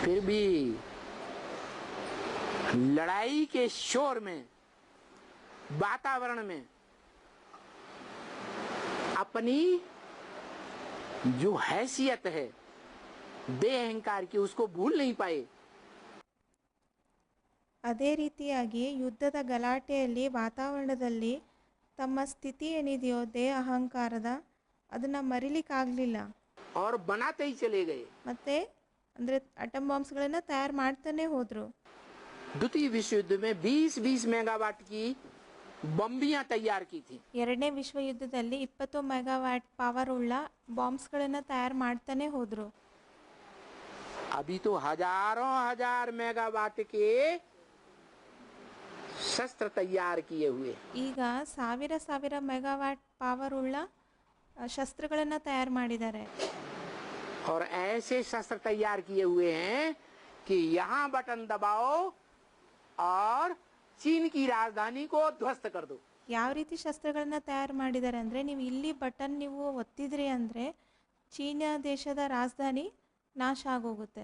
फिर भी लड़ाई के शोर में, वातावरण में अपनी जो हैसियत है देह अहंकार की उसको भूल नहीं पाए. ಅದೇ ರೀತಿಯಾಗಿ ಯುದ್ಧದ ಗಲಾಟೆಯಲ್ಲಿ ವಾತಾವರಣದಲ್ಲಿ ತಮ್ಮ ಸ್ಥಿತಿ ಏನಿದೆಯೋ ದೇಹ ಅಹಂಕಾರದ ಅದನ್ನ ಮರಿಲಿಕ್ಕಾಗಲಿಲ್ಲ. और बनाते ही चले गए. ಮತ್ತೆ ಅಂದ್ರೆ ಅಟಮ್ ಬಾಂಬ್ಸ್ಗಳನ್ನ ತಯಾರು ಮಾಡ್ತಾನೆ ಹೋದ್ರು. द्वितीय विश्व युद्ध में 20-20 मेगावाट की बम्बियां तैयार की थी. ಎರಡನೇ ವಿಶ್ವ ಯುದ್ಧದಲ್ಲಿ 20 ಮೆಗಾವ್ಯಾಟ್ ಪವರ್ ಉಳ್ಳ ಬಾಂಬ್ಸ್ಗಳನ್ನ ತಯಾರು ಮಾಡ್ತಾನೆ ಹೋದ್ರು. अभी तो हजारों हजार मेगावाट के शस्त्र तैयार किए हुए. ಈಗ ಸಾವಿರ ಸಾವಿರ ಮೆಗಾವ್ಯಾಟ್ ಪವರ್ ಉಳ್ಳ ಶಸ್ತ್ರಗಳನ್ನ ತಯಾರು ಮಾಡಿದ್ದಾರೆ. और ऐसे शस्त्र तैयार किए हुए हैं कि यहाँ बटन दबाओ और चीन की राजधानी को ध्वस्त कर दो. ಯಾವ ರೀತಿ ಶಸ್ತ್ರಗಳನ್ನ ತಯಾರು ಮಾಡಿದ್ದಾರೆ ಅಂದ್ರೆ ನೀವು ಇಲ್ಲಿ ಬಟನ್ ನೀವು ಒತ್ತಿದ್ರಿ ಅಂದ್ರೆ ಚೀನಾ ದೇಶದ ರಾಜಧಾನಿ ನಾಶ ಆಗೋಗುತ್ತೆ.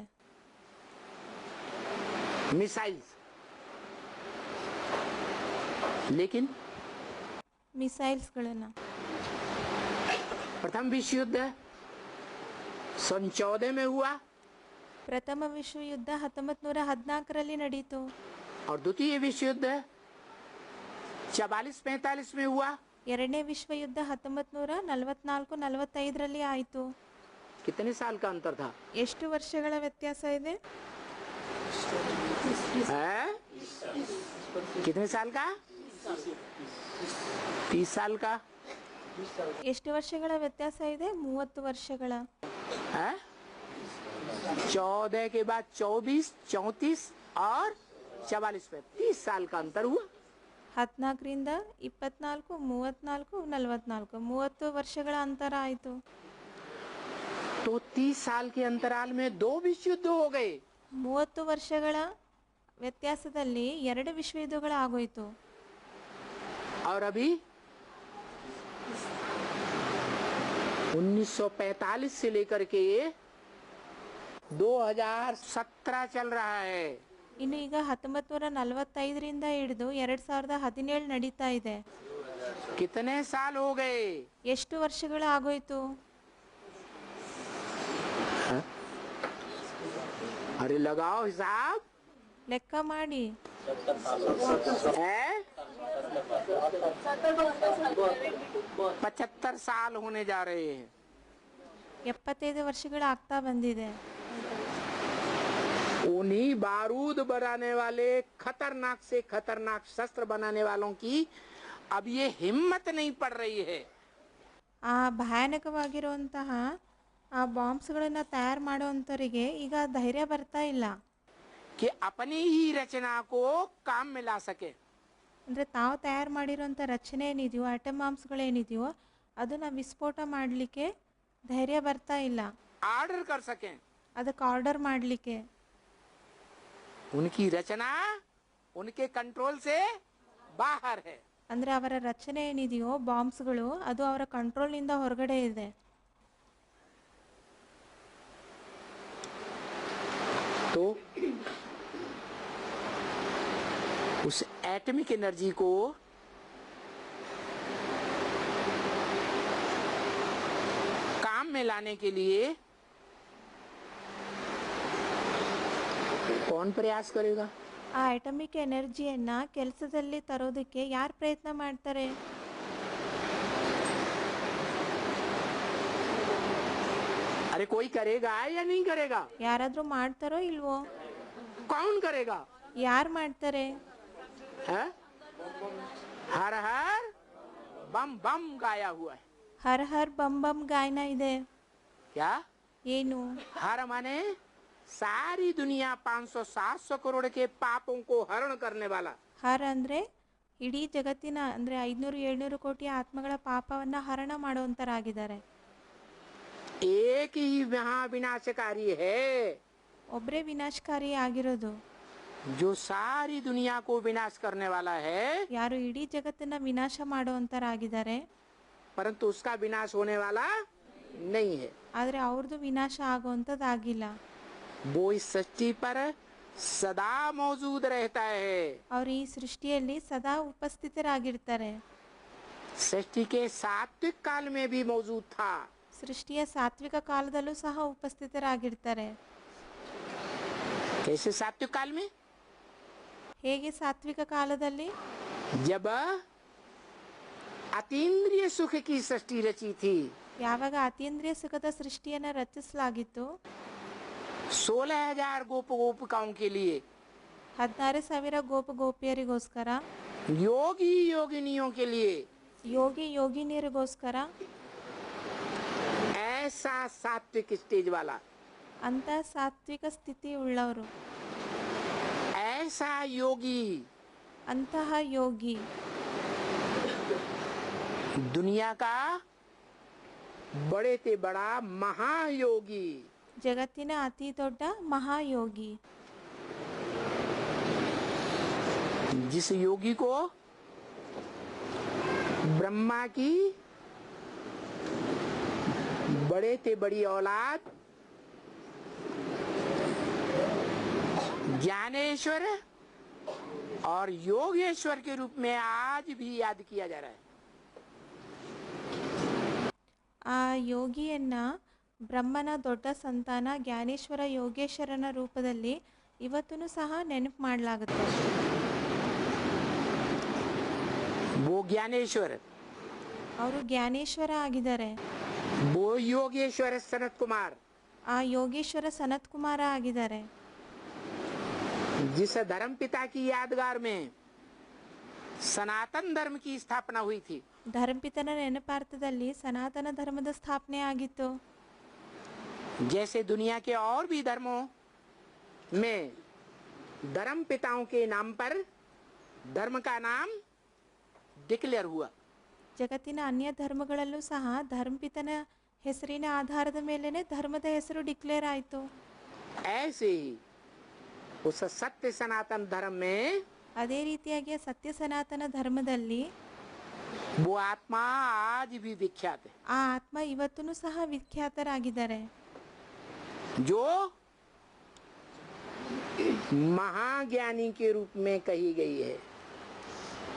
मिसाइल्स. लेकिन ಮಿಸೈಲ್ಸ್ಗಳನ್ನ प्रथम विश्व युद्ध 14 में हुआ ಪ್ರಥಮ ವಿಶ್ವ ಯುದ್ಧ 1914ರಲ್ಲಿ ನಡೀತು. और द्वितीय विश्व युद्ध 44-45 में हुआ. ಎರಡನೇ ವಿಶ್ವ ಯುದ್ಧ 1944-45ರಲ್ಲಿ ಆಯಿತು. कितने साल का अंतर था? ಎಷ್ಟು ವರ್ಷಗಳ ವ್ಯತ್ಯಾಸ ಇದೆ? है? कितने साल का? 30 साल का. ಎಷ್ಟು ವರ್ಷಗಳ ವ್ಯತ್ಯಾಸ ಇದೆ? 30 ವರ್ಷಗಳ. है 14 के बाद 24, 34 और 44 पे 30 साल का अंतर हुआ. 14ರಿಂದ 24, 34, 44 30 ವರ್ಷಗಳ ಅಂತರ ಆಯಿತು. तो 30 साल के अंतराल में 2 विश्व युद्ध हो गए. 30 ವರ್ಷಗಳ ವ್ಯತ್ಯಾಸದಲ್ಲಿ 2 ವಿಶ್ವಯುದ್ಧಗಳು ಆಗೋಯ್ತು. और अभी 1945 से लेकर के 2017 चल रहा है. ಇನ್ನು ಈಗ 1945ರಿಂದ ಹಿಡಿದು 2017 ನಡೀತಾ ಇದೆ. कितने साल हो गए? ಎಷ್ಟು ವರ್ಷಗಳು ಆಗೋಯ್ತು? अरे लगाओ हिसाब. ಲೆಕ್ಕ ಮಾಡಿ. है 75 साल होने जा रहे हैं. 75 ವರ್ಷಗಳು ಆಗ್ತಾ ಬಂದಿದೆ. उन्हीं बारूद बनाने वाले खतरनाक से खतरनाक शस्त्र बनाने वालों की अब ये हिम्मत नहीं पड़ रही है. ಆ ಭಯಾನಕವಾಗಿರುವಂತಹ ಆ ಬಾಂಬ್ಸ್ಗಳನ್ನ ತಯಾರು ಮಾಡುವಂಥವರಿಗೆ ಈಗ ಧೈರ್ಯ ಬರ್ತಾ ಇಲ್ಲ. कि अपनी ही रचना को काम में ला सके. ಅಂದರೆ ತಾವು ತಯಾರು ಮಾಡಿರೋಂಥ ರಚನೆ ಏನಿದೆಯೋ, ಆಟಮ್ ಬಾಂಬ್ಸ್ಗಳೇನಿದೆಯೋ ಅದನ್ನು ವಿಸ್ಫೋಟ ಮಾಡಲಿಕ್ಕೆ ಧೈರ್ಯ ಬರ್ತಾ ಇಲ್ಲ. ऑर्डर कर सके. ಅದಕ್ಕೆ ಆರ್ಡರ್ ಮಾಡಲಿಕ್ಕೆ. उनकी रचना उनके कंट्रोल से बाहर है. ಅಂದರೆ ಅವರ ರಚನೆ ಏನಿದೆಯೋ ಬಾಂಬ್ಸ್ಗಳು ಅದು ಅವರ ಕಂಟ್ರೋಲ್ನಿಂದ ಹೊರಗಡೆ ಇದೆ. तो उस एटमिक एनर्जी को काम में लाने के लिए कौन प्रयास करेगा? ಆ ಅಟಮಿಕ್ ಎನರ್ಜಿಯನ್ನು ಕೆಲಸದಲ್ಲಿ ತರೋದಕ್ಕೆ ಯಾರು ಪ್ರಯತ್ನ ಮಾಡ್ತಾರೆ? अरे कोई करेगा या नहीं करेगा? ಯಾರಾದರೂ ಮಾಡ್ತಾರೋ ಇಲ್ವೋ? कौन करेगा? ಯಾರು ಮಾಡ್ತಾರೆ? है? हर हर बम बम गाया हुआ है. ಹರ್ ಹರ್ ಬಮ್ ಬಮ್ ಗಾಯನ ಇದೆ. क्या? ಏನು? हर माने सारी दुनिया 500-700 करोड़ के पापों को हरण करने वाला. ಹರ್ ಅಂದರೆ ಇಡೀ ಜಗತ್ತಿನ ಅಂದರೆ 500-700 ಕೋಟಿ ಆತ್ಮಗಳ ಪಾಪವನ್ನು ಹರಣ ಮಾಡುವಂತರಾಗಿದ್ದಾರೆ. एक ही वहाँ विनाशकारी है ಒಬ್ಬರೇ ವಿನಾಶಕಾರಿ ಆಗಿರೋದು. जो सारी दुनिया को विनाश करने वाला है, ಯಾರು ಇಡೀ ಜಗತ್ತನ್ನ ವಿನಾಶ ಮಾಡುವಂತರಾಗಿದ್ದಾರೆ, परंतु उसका विनाश होने वाला नहीं है. ಆದರೆ ಅವ್ರದ್ದು ವಿನಾಶ ಆಗುವಂಥದ್ದಾಗಿಲ್ಲ. वो इस सृष्टि पर सदा मौजूद रहता है. ಅವ್ರು ಈ ಸೃಷ್ಟಿಯಲ್ಲಿ ಸದಾ ಉಪಸ್ಥಿತರಾಗಿರ್ತಾರೆ. सृष्टि के सात्विक काल में भी मौजूद था. ಸೃಷ್ಟಿಯ ಸಾತ್ವಿಕ ಕಾಲದಲ್ಲೂ ಸಹ ಉಪಸ್ಥಿತರಾಗಿರ್ತಾರೆ. कैसे सात्विक काल में? ಹೇಗೆ ಸಾತ್ವಿಕ ಕಾಲದಲ್ಲಿ? जब अतीन्द्रिय सुख की सृष्टि रची थी. ಯಾವಾಗ ಅತೀಂದ್ರಿಯ ಸುಖದ ಸೃಷ್ಟಿಯನ್ನು ರಚಿಸಲಾಗಿತ್ತು, 16,000 गोप गोपिकाओं के लिए, 16,000 ಗೋಪ ಗೋಪಿಯರಿಗೋಸ್ಕರ, योगी योगिनियों के लिए ಯೋಗಿ ಯೋಗಿನಿಯರಿಗೋಸ್ಕರ ऐसा सात्विक स्टेज वाला, ಅಂತ ಸಾತ್ವಿಕ ಸ್ಥಿತಿ ಉಳ್ಳವರು, ऐसा योगी ಅಂತಹ ಯೋಗಿ दुनिया का बड़े से बड़ा महायोगी, ಜಗತ್ತಿನ ಅತಿ ದೊಡ್ಡ ಮಹಾಯೋಗಿ, जिस योगी को ब्रह्मा की बड़े से बड़ी औलाद ज्ञानेश्वर और योगेश्वर के रूप में आज भी याद किया जा रहा है. ಆ ಯೋಗಿಯನ್ನ ಬ್ರಹ್ಮನ ದೊಡ್ಡ ಸಂತಾನ ಜ್ಞಾನೇಶ್ವರ ಯೋಗೇಶ್ವರನ ರೂಪದಲ್ಲಿ ಇವತ್ತೂ ಸಹ ನೆನಪು ಮಾಡಲಾಗುತ್ತೆ. वो ज्ञानेश्वर, ಅವರು ಜ್ಞಾನೇಶ್ವರ ಆಗಿದ್ದಾರೆ. वो योगेश्वर सनत कुमार, ಆ ಯೋಗೇಶ್ವರ ಸನತ್ ಕುಮಾರ ಆಗಿದ್ದಾರೆ. जिस धर्म पिता की यादगार में सनातन धर्म की स्थापना हुई थी। ಧರ್ಮಪಿತನ ನೆನಪಾರ್ಥದಲ್ಲಿ ಸನಾತನ ಧರ್ಮದ ಸ್ಥಾಪನೆ ಆಗಿತ್ತು. जैसे दुनिया के और भी धर्मों में धर्म पिताओं के नाम पर धर्म का नाम डिक्लेयर हुआ। ಜಗತ್ತಿನ ಅನ್ಯ ಧರ್ಮಗಳಲ್ಲೂ ಸಹ ಧರ್ಮಪಿತನ ಹೆಸರಿನ ಆಧಾರದ ಮೇಲೆನೆ ಧರ್ಮದ ಹೆಸರು ಡಿಕ್ಲೇರ್ ಆಯಿತು. ऐसे ही उस सत्य सनातन धर्म में ಅದೇ ರೀತಿಯಾಗಿ ಸತ್ಯ ಸನಾತನ ಧರ್ಮದಲ್ಲಿ वो आत्मा आज भी विख्यात है, ಆ ಆತ್ಮ ಇವತ್ತೂ ಸಹ ವಿಖ್ಯಾತರಾಗಿದ್ದಾರೆ. जो महाज्ञानी के रूप में कही गई है।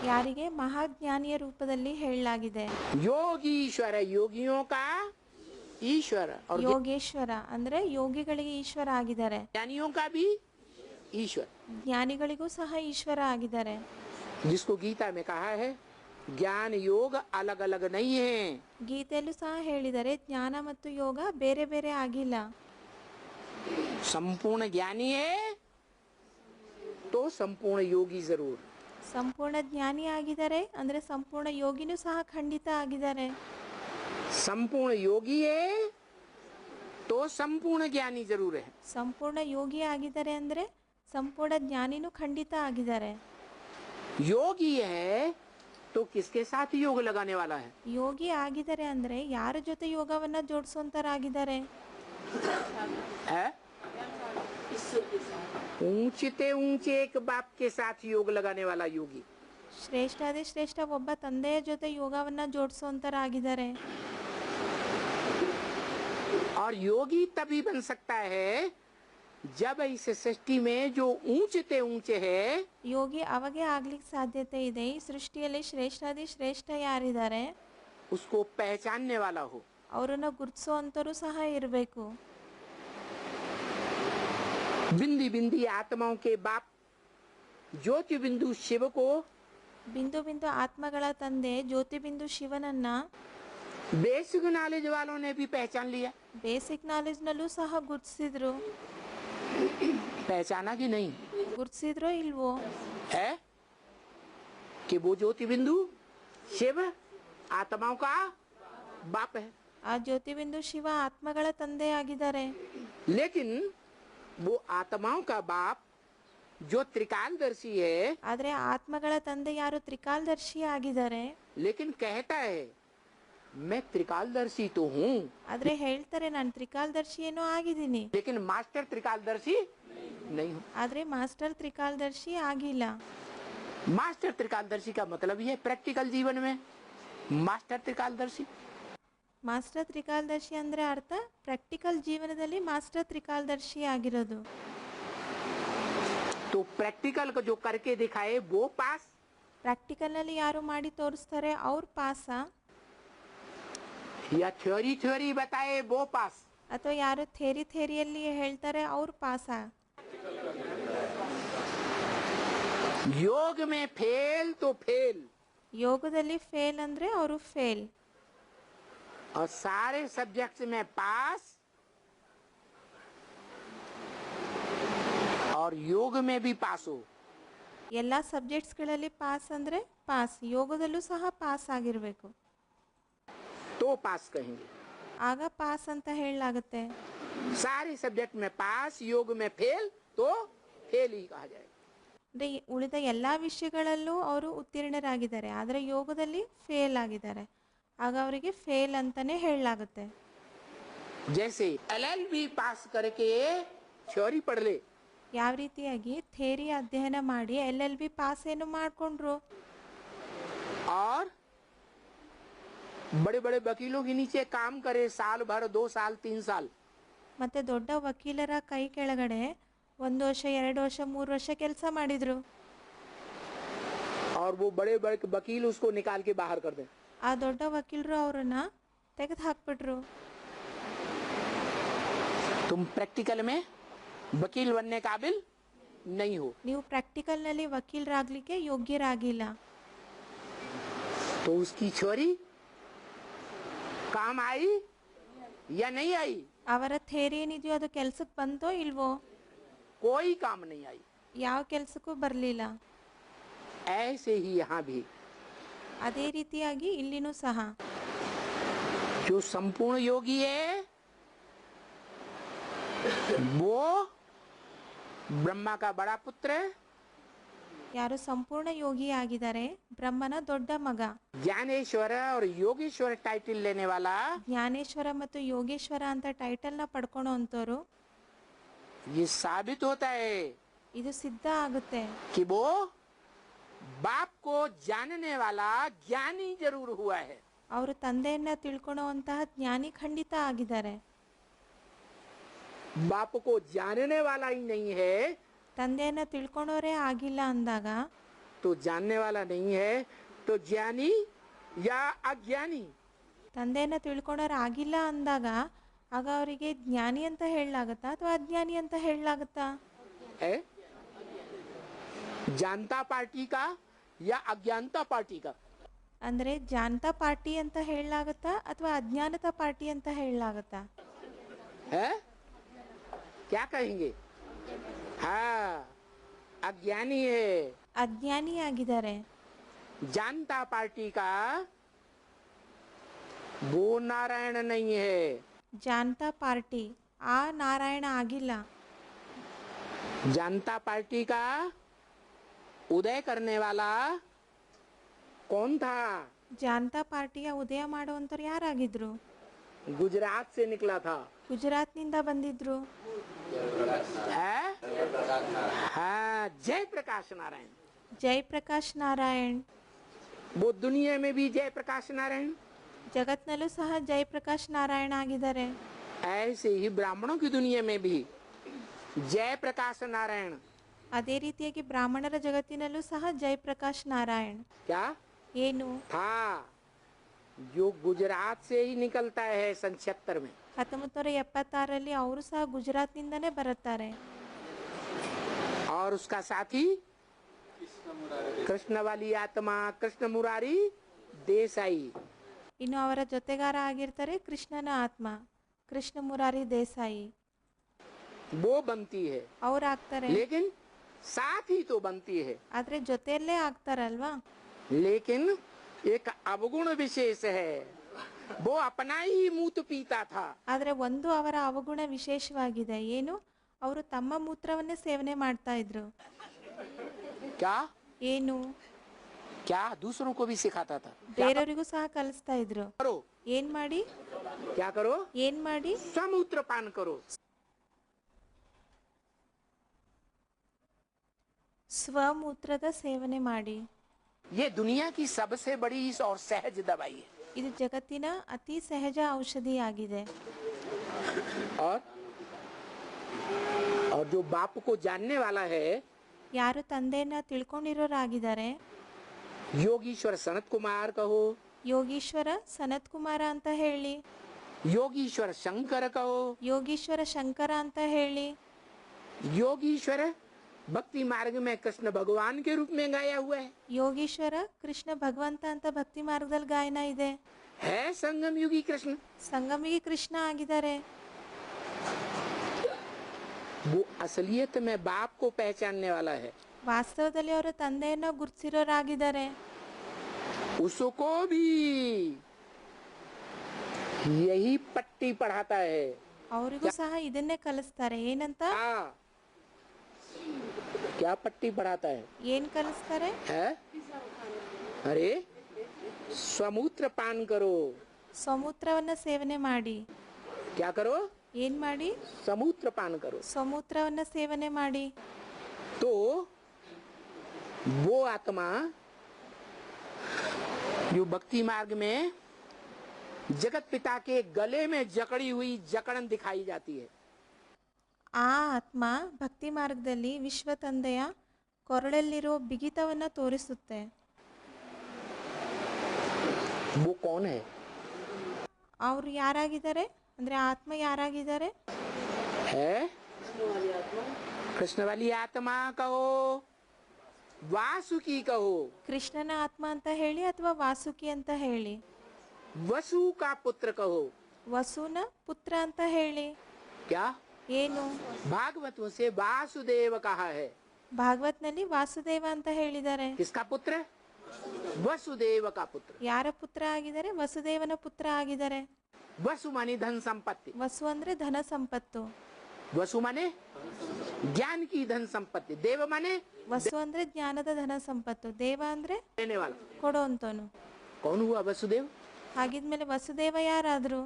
ಯಾರಿಗೆ ಮಹಾಜ್ಞಾನಿಯ ರೂಪದಲ್ಲಿ ಹೇಳಲಾಗಿದೆ. योगीश्वर, योगियों का ईश्वर, और ಯೋಗೇಶ್ವರ ಅಂದ್ರೆ ಯೋಗಿಗಳಿಗೆ ಈಶ್ವರ ಆಗಿದ್ದಾರೆ, ज्ञानियों का भी ईश्वर, ಜ್ಞಾನಿಗಳಿಗೂ ಸಹ ಈಶ್ವರ ಆಗಿದ್ದಾರೆ. जिसको गीता में कहा है ज्ञान योग अलग अलग नहीं है। ಗೀತೆಯಲ್ಲೂ ಸಹ ಹೇಳಿದರೆ ಜ್ಞಾನ ಮತ್ತು ಯೋಗ ಬೇರೆ ಬೇರೆ ಆಗಿಲ್ಲ. संपूर्ण ज्ञानी है तो संपूर्ण योगी जरूर। ಸಂಪೂರ್ಣ ಜ್ಞಾನಿ ಆಗಿದ್ದಾರೆ ಅಂದ್ರೆ ಸಂಪೂರ್ಣ ಯೋಗಿನೂ ಸಹ ಖಂಡಿತ ಆಗಿದ್ದಾರೆ. संपूर्ण योगी है तो संपूर्ण ज्ञानी जरूर है। ಸಂಪೂರ್ಣ ಯೋಗಿ ಆಗಿದ್ದಾರೆ ಅಂದ್ರೆ ಸಂಪೂರ್ಣ ಜ್ಞಾನಿನೂ ಖಂಡಿತ ಆಗಿದ್ದಾರೆ. योगी है तो किसके साथ योग लगाने वाला है? ಯೋಗಿ ಆಗಿದ್ದಾರೆ ಅಂದ್ರೆ ಯಾರ ಜೊತೆ ಯೋಗವನ್ನ ಜೋಡಿಸುವಂತರಾಗಿದ್ದಾರೆ? है? ऊंचे ऊंचे एक बाप के साथ योग लगाने वाला योगी। ಶ್ರೇಷ್ಠಾದಿ ಶ್ರೇಷ್ಠ ಒಬ್ಬ ತಂದೆಯ ಜೊತೆ ಯೋಗವನ್ನ ಜೋಡಿಸುವಂತರಾಗಿದ್ದಾರೆ. और योगी तभी बन सकता है जब इस सृष्टि में जो ऊंचे ऊंचे है ಯೋಗಿ ಅವಾಗೆ ಆಗ್ಲಿಕ್ಕೆ ಸಾಧ್ಯತೆ ಇದೆ ಈ ಸೃಷ್ಟಿಯಲ್ಲಿ ಶ್ರೇಷ್ಠಾದಿ ಶ್ರೇಷ್ಠ ಯಾರಿದ್ದಾರೆ उसको पहचानने वाला हो। ಅವರನ್ನ ಗುರುತಿಸುವಂತರು ಸಹ ಇರಬೇಕು. बिंदी बिंदी आत्माओं के बाप ज्योति बिंदु शिव को ಬಿಂದು ಬಿಂದು ಆತ್ಮಗಳ ತಂದೆ ಜ್ಯೋತಿ ಬಿಂದು ಶಿವನನ್ನ बेसिक नॉलेज वालों ने भी पहचान लिया। ಬೇಸಿಕ್ ನಾಲೆಜ್ ನಲ್ಲೂ ಸಹ ಗುರುತಿಸಿದ್ರು. पहचाना कि नहीं ಗುರುತಿಸಿದ್ರೋ ಇಲ್ವೋ? है कि वो ज्योति बिंदु शिव आत्माओं का बाप है। ಆ ಜ್ಯೋತಿ ಬಿಂದು ಶಿವ ಆತ್ಮಗಳ ತಂದೆ ಆಗಿದ್ದಾರೆ. लेकिन वो आत्माओं का बाप जो त्रिकालदर्शी है, ಆದ್ರೆ ಆತ್ಮಗಳ ತಂದೆ ಯಾರು ತ್ರಿಕಾಲದರ್ಶಿ ಆಗಿದ್ದಾರೆ. लेकिन कहता है मैं त्रिकालदर्शी तो हूँ, ಆದ್ರೆ ಹೇಳ್ತಾರೆ ನಾನು ತ್ರಿಕಾಲದರ್ಶಿ ಏನೋ ಆಗಿದ್ದೀನಿ, लेकिन मास्टर त्रिकालदर्शी नहीं हूँ। ಆದ್ರೆ ಮಾಸ್ಟರ್ ತ್ರಿಕಾಲದರ್ಶಿ ಆಗಿಲ್ಲ. मास्टर त्रिकालदर्शी का मतलब ये प्रैक्टिकल जीवन में मास्टर त्रिकालदर्शी। ಮಾಸ್ಟರ್ ತ್ರಿಕಾಲದರ್ಶಿ ಅಂದ್ರೆ ಅರ್ಥ ಪ್ರಾಕ್ಟಿಕಲ್ ಜೀವನದಲ್ಲಿ ಮಾಸ್ಟರ್ ತ್ರಿಕಾಲದರ್ಶಿ ಆಗಿರೋದು. तो प्रैक्टिकल को जो करके दिखाए वो पास, ಪ್ರಾಕ್ಟಿಕಲ್ ನಲ್ಲಿ ಯಾರು ಮಾಡಿ ತೋರಿಸ್ತಾರೆ ಅವ್ರ ಪಾಸ, या थ्योरी थ्योरी बताए वो पास। ಅಥವಾ ಯಾರು ಥೇರಿಯಲ್ಲಿ ಹೇಳ್ತಾರೆ ಅವ್ರ ಪಾಸ. योग में फेल तो फेल, ಯೋಗದಲ್ಲಿ ಫೇಲ್ ಅಂದ್ರೆ ಅವರು ಫೇಲ್, और सारे सब्जेक्ट्स में पास, और योग में भी पास हो ಎಲ್ಲ ಸಬ್ಜೆಕ್ಟ್ಸ್ಗಳಲ್ಲಿ ಪಾಸ್ ಅಂದ್ರೆ ಪಾಸ್, ಯೋಗದಲ್ಲೂ ಸಹ ಪಾಸ್ ಆಗಿರಬೇಕು, तो पास कहेंगे। ಆಗ ಪಾಸ್ ಅಂತ ಹೇಳಲಾಗುತ್ತೆ. सारे सब्जेक्ट में पास, योग में फेल तो फेल ही कहा जाएगा। ಅಂದ್ರೆ ಉಳಿದ ಎಲ್ಲ ವಿಷಯಗಳಲ್ಲೂ ಅವರು ಉತ್ತೀರ್ಣರಾಗಿದ್ದಾರೆ, ಆದರೆ ಯೋಗದಲ್ಲಿ ಫೇಲ್ ಆಗಿದ್ದಾರೆ, ಆಗ ಅವರಿಗೆ ಫೇಲ್ ಅಂತಾನೆ ಹೇಳಲಾಗುತ್ತೆ. जैसे LLB पास करके थ्योरी पढ़ ले, ಯಾವ ರೀತಿಯಾಗಿ ಥೇರಿ ಅಧ್ಯಯನ ಮಾಡಿ LLB ಪಾಸ್ ಏನು ಮಾಡಿಕೊಂಡ್ರು, और बड़े बड़े वकीलों के नीचे काम करे साल भर, 2 साल 3 साल, ಮತ್ತೆ ದೊಡ್ಡ ವಕೀಲರ ಕೈ ಕೆಳಗಡೆ 1 ವರ್ಷ 2 ವರ್ಷ 3 ವರ್ಷ ಕೆಲಸ ಮಾಡಿದ್ರು, और वो बड़े बड़े वकील उसको निकाल के बाहर कर दें। ಆ ದೊಡ್ಡ ವಕೀಲರು ಅವರನ್ನ ತೆಗೆದು ಹಾಕ್ಬಿಟ್ರು. तुम प्रैक्टिकल में वकील बनने काबिल नहीं हो, ನೀವು ಪ್ರಾಕ್ಟಿಕಲ್ನಲ್ಲಿ ವಕೀಲರಾಗ್ಲಿಕ್ಕೆ ಯೋಗ್ಯರಾಗಿಲ್ಲ, तो उसकी थ्योरी काम आई या नहीं आई? ಅವರ ಥೇರಿ ಏನಿದೆಯೋ ಅದು ಕೆಲ್ಸಕ್ಕೆ ಬಂತೋ ಇಲ್ವೋ? कोई काम नहीं आई। ಯಾವ ಕೆಲಸಕ್ಕೂ ಬರಲಿಲ್ಲ. ऐसे ही यहाँ भी ಅದೇ ರೀತಿಯಾಗಿ ಇಲ್ಲಿನೂ ಸಹ जो संपूर्ण योगी है वो ब्रह्मा का बड़ा पुत्र है, ಯಾರು ಸಂಪೂರ್ಣ ಯೋಗಿ ಆಗಿದ್ದಾರೆ ಬ್ರಹ್ಮನ ದೊಡ್ಡ ಮಗ. ज्ञानेश्वर और योगेश्वर टाइटल लेने वाला ಜ್ಞಾನೇಶ್ವರ ಮತ್ತು ಯೋಗೇಶ್ವರ ಅಂತ ಟೈಟಲ್ನ ಪಡ್ಕೊಳೋ ಅಂಥವ್ರು ये साबित होता है ಇದು ಸಿದ್ಧ ಆಗುತ್ತೆ कि वो बाप को जानने वाला ज्ञानी जरूर हुआ है, ಅವರು ತಂದೆಯನ್ನ ತಿಳ್ಕೊಳ್ಳುವಂತಹ ಜ್ಞಾನಿ ಖಂಡಿತ ಆಗಿದ್ದಾರೆ. बाप को जानने वाला ही नहीं है ತಂದೆಯನ್ನ ತಿಳ್ಕೊಳೋರೇ ಆಗಿಲ್ಲ ಅಂದಾಗ तो जानने वाला नहीं है तो ज्ञानी या अज्ञानी, ತಂದೆಯನ್ನ ತಿಳ್ಕೊಳೋರು ಆಗಿಲ್ಲ ಅಂದಾಗ ಆಗ ಅವರಿಗೆ ಜ್ಞಾನಿ ಅಂತ ಹೇಳಲಾಗತ್ತಾ ಅಥವಾ ಅಜ್ಞಾನಿ ಅಂತ ಹೇಳಲಾಗತ್ತಾ? है जानता पार्टी का या अज्ञानता पार्टी का? ಅಂದರೆ ಜಾನತಾ ಪಾರ್ಟಿ ಅಂತ ಹೇಳಲಾಗತ್ತಾ ಅಥವಾ ಅಜ್ಞಾನತಾ ಪಾರ್ಟಿ ಅಂತ ಹೇಳಲಾಗತ್ತಾ? है क्या कहेंगे? हाँ अज्ञानी है। ಅಜ್ಞಾನಿ ಆಗಿದ್ದಾರೆ. जानता पार्टी का वो नारायण नहीं है, ಜಾನತಾ ಪಾರ್ಟಿ ಆ ನಾರಾಯಣ ಆಗಿಲ್ಲ. जनता पार्टी का उदय करने वाला कौन था? ಜಾನತಾ ಪಾರ್ಟಿಯ ಉದಯ ಮಾಡುವಂಥವ್ರು ಯಾರಾಗಿದ್ರು? गुजरात से निकला था। ಗುಜರಾತ್ನಿಂದ ಬಂದಿದ್ರು. है? हाँ जय प्रकाश नारायण। ಜಯಪ್ರಕಾಶ್ ನಾರಾಯಣ್. वो दुनिया में भी जय प्रकाश नारायण, ಜಗತ್ನಲ್ಲೂ ಸಹ ಜಯಪ್ರಕಾಶ್ ನಾರಾಯಣ ಆಗಿದ್ದಾರೆ. ऐसे ही ब्राह्मणों की दुनिया में भी जय प्रकाश नारायण। ಅದೇ ರೀತಿಯಾಗಿ ಬ್ರಾಹ್ಮಣರ ಜಗತ್ತಿನಲ್ಲೂ ಸಹ ಜಯಪ್ರಕಾಶ್ ನಾರಾಯಣ್. क्या ಏನು था? जो गुजरात से ही निकलता है सन 76 में। 1976ರಲ್ಲಿ ಅವರು ಸಹ ಗುಜರಾತ್ನಿಂದನೇ ಬರುತ್ತಾರೆ. और उसका साथी कृष्ण वाली आत्मा कृष्ण मुरारी देसाई। ಇನ್ನು ಅವರ ಜೊತೆಗಾರ ಆಗಿರ್ತಾರೆ ಕೃಷ್ಣನ ಆತ್ಮ ಕೃಷ್ಣ ಮುರಾರಿ ದೇಸಾಯಿ. वो बनती है ಅವ್ರು ಆಗ್ತಾರೆ. लेकिन साथ ही तो बनती है, ಆದ್ರೆ ಜೊತೆಯಲ್ಲೇ ಆಗ್ತಾರಲ್ವಾ? लेकिन एक अवगुण विशेष है, वो अपना ही मूत पीता था। ಆದ್ರೆ ಒಂದು ಅವರ ಅವಗುಣ ವಿಶೇಷವಾಗಿದೆ. ಏನು? ಅವರು ತಮ್ಮ ಮೂತ್ರವನ್ನೇ ಸೇವನೆ ಮಾಡ್ತಾ ಇದ್ರು. क्या ಏನು? क्या दूसरों को भी सिखाता था। ಬೇರೆಯವರಿಗೂ ಸಹ ಕಲಿಸ್ತಾ ಇದ್ರು. करो ಏನ್ ಮಾಡಿ? क्या करो? ಏನ್ ಮಾಡಿ? समूत्र पान करो। ಸ್ವಮೂತ್ರದ ಸೇವನೆ ಮಾಡಿ. ये दुनिया की सबसे बड़ी और सहज दवाई है। ಇದು ಜಗತ್ತಿನ ಅತಿ ಸಹಜ ಔಷಧಿಯಾಗಿದೆ. और जो बाप को जानने वाला है ಯಾರು ತಂದೆಯನ್ನ ತಿಳ್ಕೊಂಡಿರೋರಾಗಿದ್ದಾರೆ, योगीश्वर सनत कुमार कहो, ಯೋಗೀಶ್ವರ ಸನತ್ ಕುಮಾರ ಅಂತ ಹೇಳಿ, योगीश्वर शंकर कहो, ಯೋಗೀಶ್ವರ ಶಂಕರ ಅಂತ ಹೇಳಿ, योगीश्वर भक्ति मार्ग में कृष्ण भगवान के रूप में गाया हुआ है। ಯೋಗೀಶ್ವರ ಕೃಷ್ಣ ಭಗವಂತ ಅಂತ ಭಕ್ತಿ ಮಾರ್ಗದಲ್ಲಿ ಗಾಯನ ಇದೆ. है संगम युगी कृष्ण। ಸಂಗಮಿಗೆ ಕೃಷ್ಣ ಆಗಿದ್ದಾರೆ. वो असलियत में बाप को पहचानने वाला है, ವಾಸ್ತವದಲ್ಲಿ ಅವರು ತಂದೆಯನ್ನ ಗುರುತಿಸಿರೋರಾಗಿದ್ದಾರೆ. उसको भी यही पट्टी पढ़ाता है। ಅವರಿಗೂ ಸಹ ಇದನ್ನೇ ಕಲಿಸ್ತಾರೆ. ಏನಂತ? क्या पट्टी पढ़ाता है? ಏನ್ ಕಲಿಸ್ತಾರೆ? है? अरे स्वमूत्र पान करो। ಸ್ವಮೂತ್ರವನ್ನ ಸೇವನೆ ಮಾಡಿ. क्या करो? ಏನ್ ಮಾಡಿ? समूत्र पान करो। ಸ್ವಮೂತ್ರವನ್ನ ಸೇವನೆ ಮಾಡಿ. तो वो आत्मा जो भक्ति मार्ग में जगत पिता के गले में जकड़ी हुई जकड़न दिखाई जाती है, ಆ ಆತ್ಮ ಭಕ್ತಿ ಮಾರ್ಗದಲ್ಲಿ ವಿಶ್ವ ತಂದೆಯ ಕೊರಳಲ್ಲಿರುವ ಬಿಗಿತವನ್ನ ತೋರಿಸುತ್ತೆ. वो कौन है? ಅವರು ಯಾರಾಗಿದ್ದಾರೆ? ಅಂದ್ರೆ ಆತ್ಮ ಯಾರಾಗಿದ್ದಾರೆ? है कृष्ण वाली आत्मा कहो, वासुकी कहो, ಕೃಷ್ಣನ ಆತ್ಮ ಅಂತ ಹೇಳಿ ಅಥವಾ ವಾಸುಕಿ ಅಂತ ಹೇಳಿ, वसु का पुत्र कहो। ವಸುನ ಪುತ್ರ ಅಂತ ಹೇಳಿ. क्या? ಏನು? भागवतों से वासुदेव कहा है। ಭಾಗವತ್ನಲ್ಲಿ ವಾಸುದೇವ ಅಂತ ಹೇಳಿದ್ದಾರೆ. किसका पुत्र? वसुदेव का पुत्र. ಯಾರ ಪುತ್ರ ಆಗಿದ್ದಾರೆ? ವಸುದೇವನ ಪುತ್ರ ಆಗಿದ್ದಾರೆ. वसु माने धन संपत्ति. ವಸು ಅಂದ್ರೆ ಧನ ಸಂಪತ್ತು. वसु माने ज्ञान की धन संपत्ति. देव माने ವಸು ಅಂದ್ರೆ ಜ್ಞಾನದ ಧನ ಸಂಪತ್ತು. ದೇವ ಅಂದ್ರೆ देने वाला. ಕೊಡೋಂತನು. कौन हुआ वसुदेव? ಹಾಗಿದ್ಮೇಲೆ ವಸುದೇವ ಯಾರಾದ್ರು?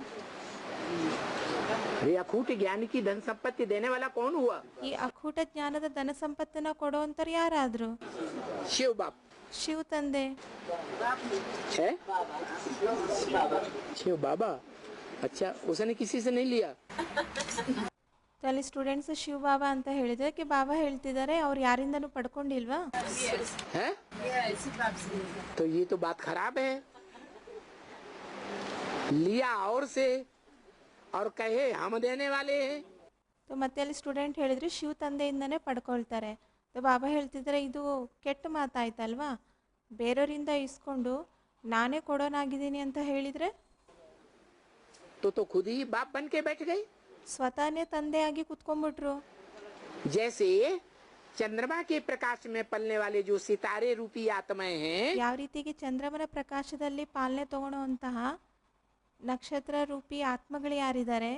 अरे अखूट ज्ञान की धन संपत्ति देने वाला कौन हुआ? ಈ ಅಖೂಟ ಜ್ಞಾನದ ಧನ ಸಂಪತ್ತನ್ನ ಕೊಡೋಂತರು ಯಾರಾದ್ರು? शिव बाप ಶಿವ ತಂದೆ. है? शिव बाबा. अच्छा, उसने किसी से नहीं लिया. ಅಲ್ಲಿ ಸ್ಟೂಡೆಂಟ್ಸ್ ಶಿವ ಬಾಬಾ ಅಂತ ಹೇಳಿದ್ರೆ ಬಾಬಾ ಹೇಳ್ತಿದ್ದಾರೆ ಅವ್ರು ಯಾರಿಂದನೂ ಪಡ್ಕೊಂಡಿಲ್ವಾ? है? तो ये तो बात खराब है. लिया और से और कहे हम देने वाले हैं. ಮತ್ತೆ ಅಲ್ಲಿ ಸ್ಟೂಡೆಂಟ್ ಹೇಳಿದ್ರು ಶಿವ ತಂದೆಯಿಂದನೇ ಪಡ್ಕೊಳ್ತಾರೆ. ಬಾಬಾ ಹೇಳ್ತಿದ್ದಾರೆ ಇದು ಕೆಟ್ಟ ಮಾತಾಯ್ತಲ್ವಾ? ಬೇರೆಯವರಿಂದ ಇಸ್ಕೊಂಡು ನಾನೇ ಕೊಡೋನಾಗಿದ್ದೀನಿ ಅಂತ ಹೇಳಿದ್ರೆ तो खुद ही बाप बन के बैठ गई. ಸ್ವತಃನೇ ತಂದೆಯಾಗಿ ಕುತ್ಕೊಂಡ್ಬಿಟ್ರು. जैसे चंद्रमा के प्रकाश में पलने वाले जो सितारे रूपी आत्माएं हैं, ಯಾವ ರೀತಿಗೆ ಚಂದ್ರಮನ ಪ್ರಕಾಶದಲ್ಲಿ ಪಾಲನೆ ತಗೊಳ್ಳೋಂತಹ ನಕ್ಷತ್ರ ರೂಪಿ ಆತ್ಮಗಳು ಯಾರಿದ್ದಾರೆ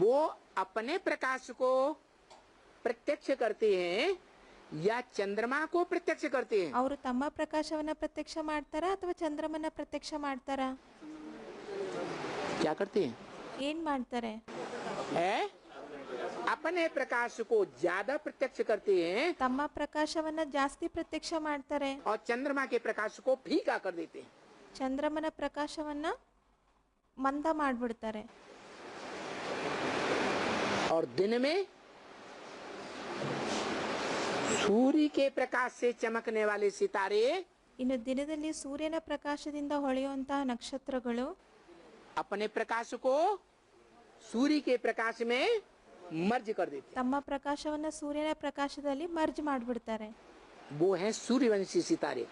वो अपने प्रकाश को प्रत्यक्ष करते हैं या चंद्रमा को प्रत्यक्ष करते हैं? ಅವರು ತಮ್ಮ ಪ್ರಕಾಶವನ್ನ ಪ್ರತ್ಯಕ್ಷ ಮಾಡ್ತಾರಾ ಅಥವಾ ಚಂದ್ರಮನ ಪ್ರತ್ಯಕ್ಷ ಮಾಡ್ತಾರಾ? क्या करते हैं? ಏನ್ ಮಾಡ್ತಾರೆ? है? अपने प्रकाश को ज्यादा प्रत्यक्ष करते हैं ತಮ್ಮ ಪ್ರಕಾಶವನ್ನ ಜಾಸ್ತಿ ಪ್ರತ್ಯಕ್ಷ ಮಾಡ್ತಾರೆ. और चंद्रमा के प्रकाश को फीका कर देते हैं. ಚಂದ್ರಮನ ಪ್ರಕಾಶವನ್ನ ಮಂದ ಮಾಡ್ಬಿಡ್ತಾರೆ. और दिन में सूर्य के प्रकाश से चमकने वाले सितारे ಇನ್ನು ದಿನದಲ್ಲಿ ಸೂರ್ಯನ ಪ್ರಕಾಶದಿಂದ ಹೊಳೆಯುವಂತಹ ನಕ್ಷತ್ರಗಳು अपने प्रकाश को सूर्य के प्रकाश में मर्ज कर देते हैं. ತಮ್ಮ ಪ್ರಕಾಶವನ್ನ ಸೂರ್ಯನ ಪ್ರಕಾಶದಲ್ಲಿ ಮರ್ಜ್ ಮಾಡ್ಬಿಡ್ತಾರೆ. वो हैं सूर्यवंशी सितारे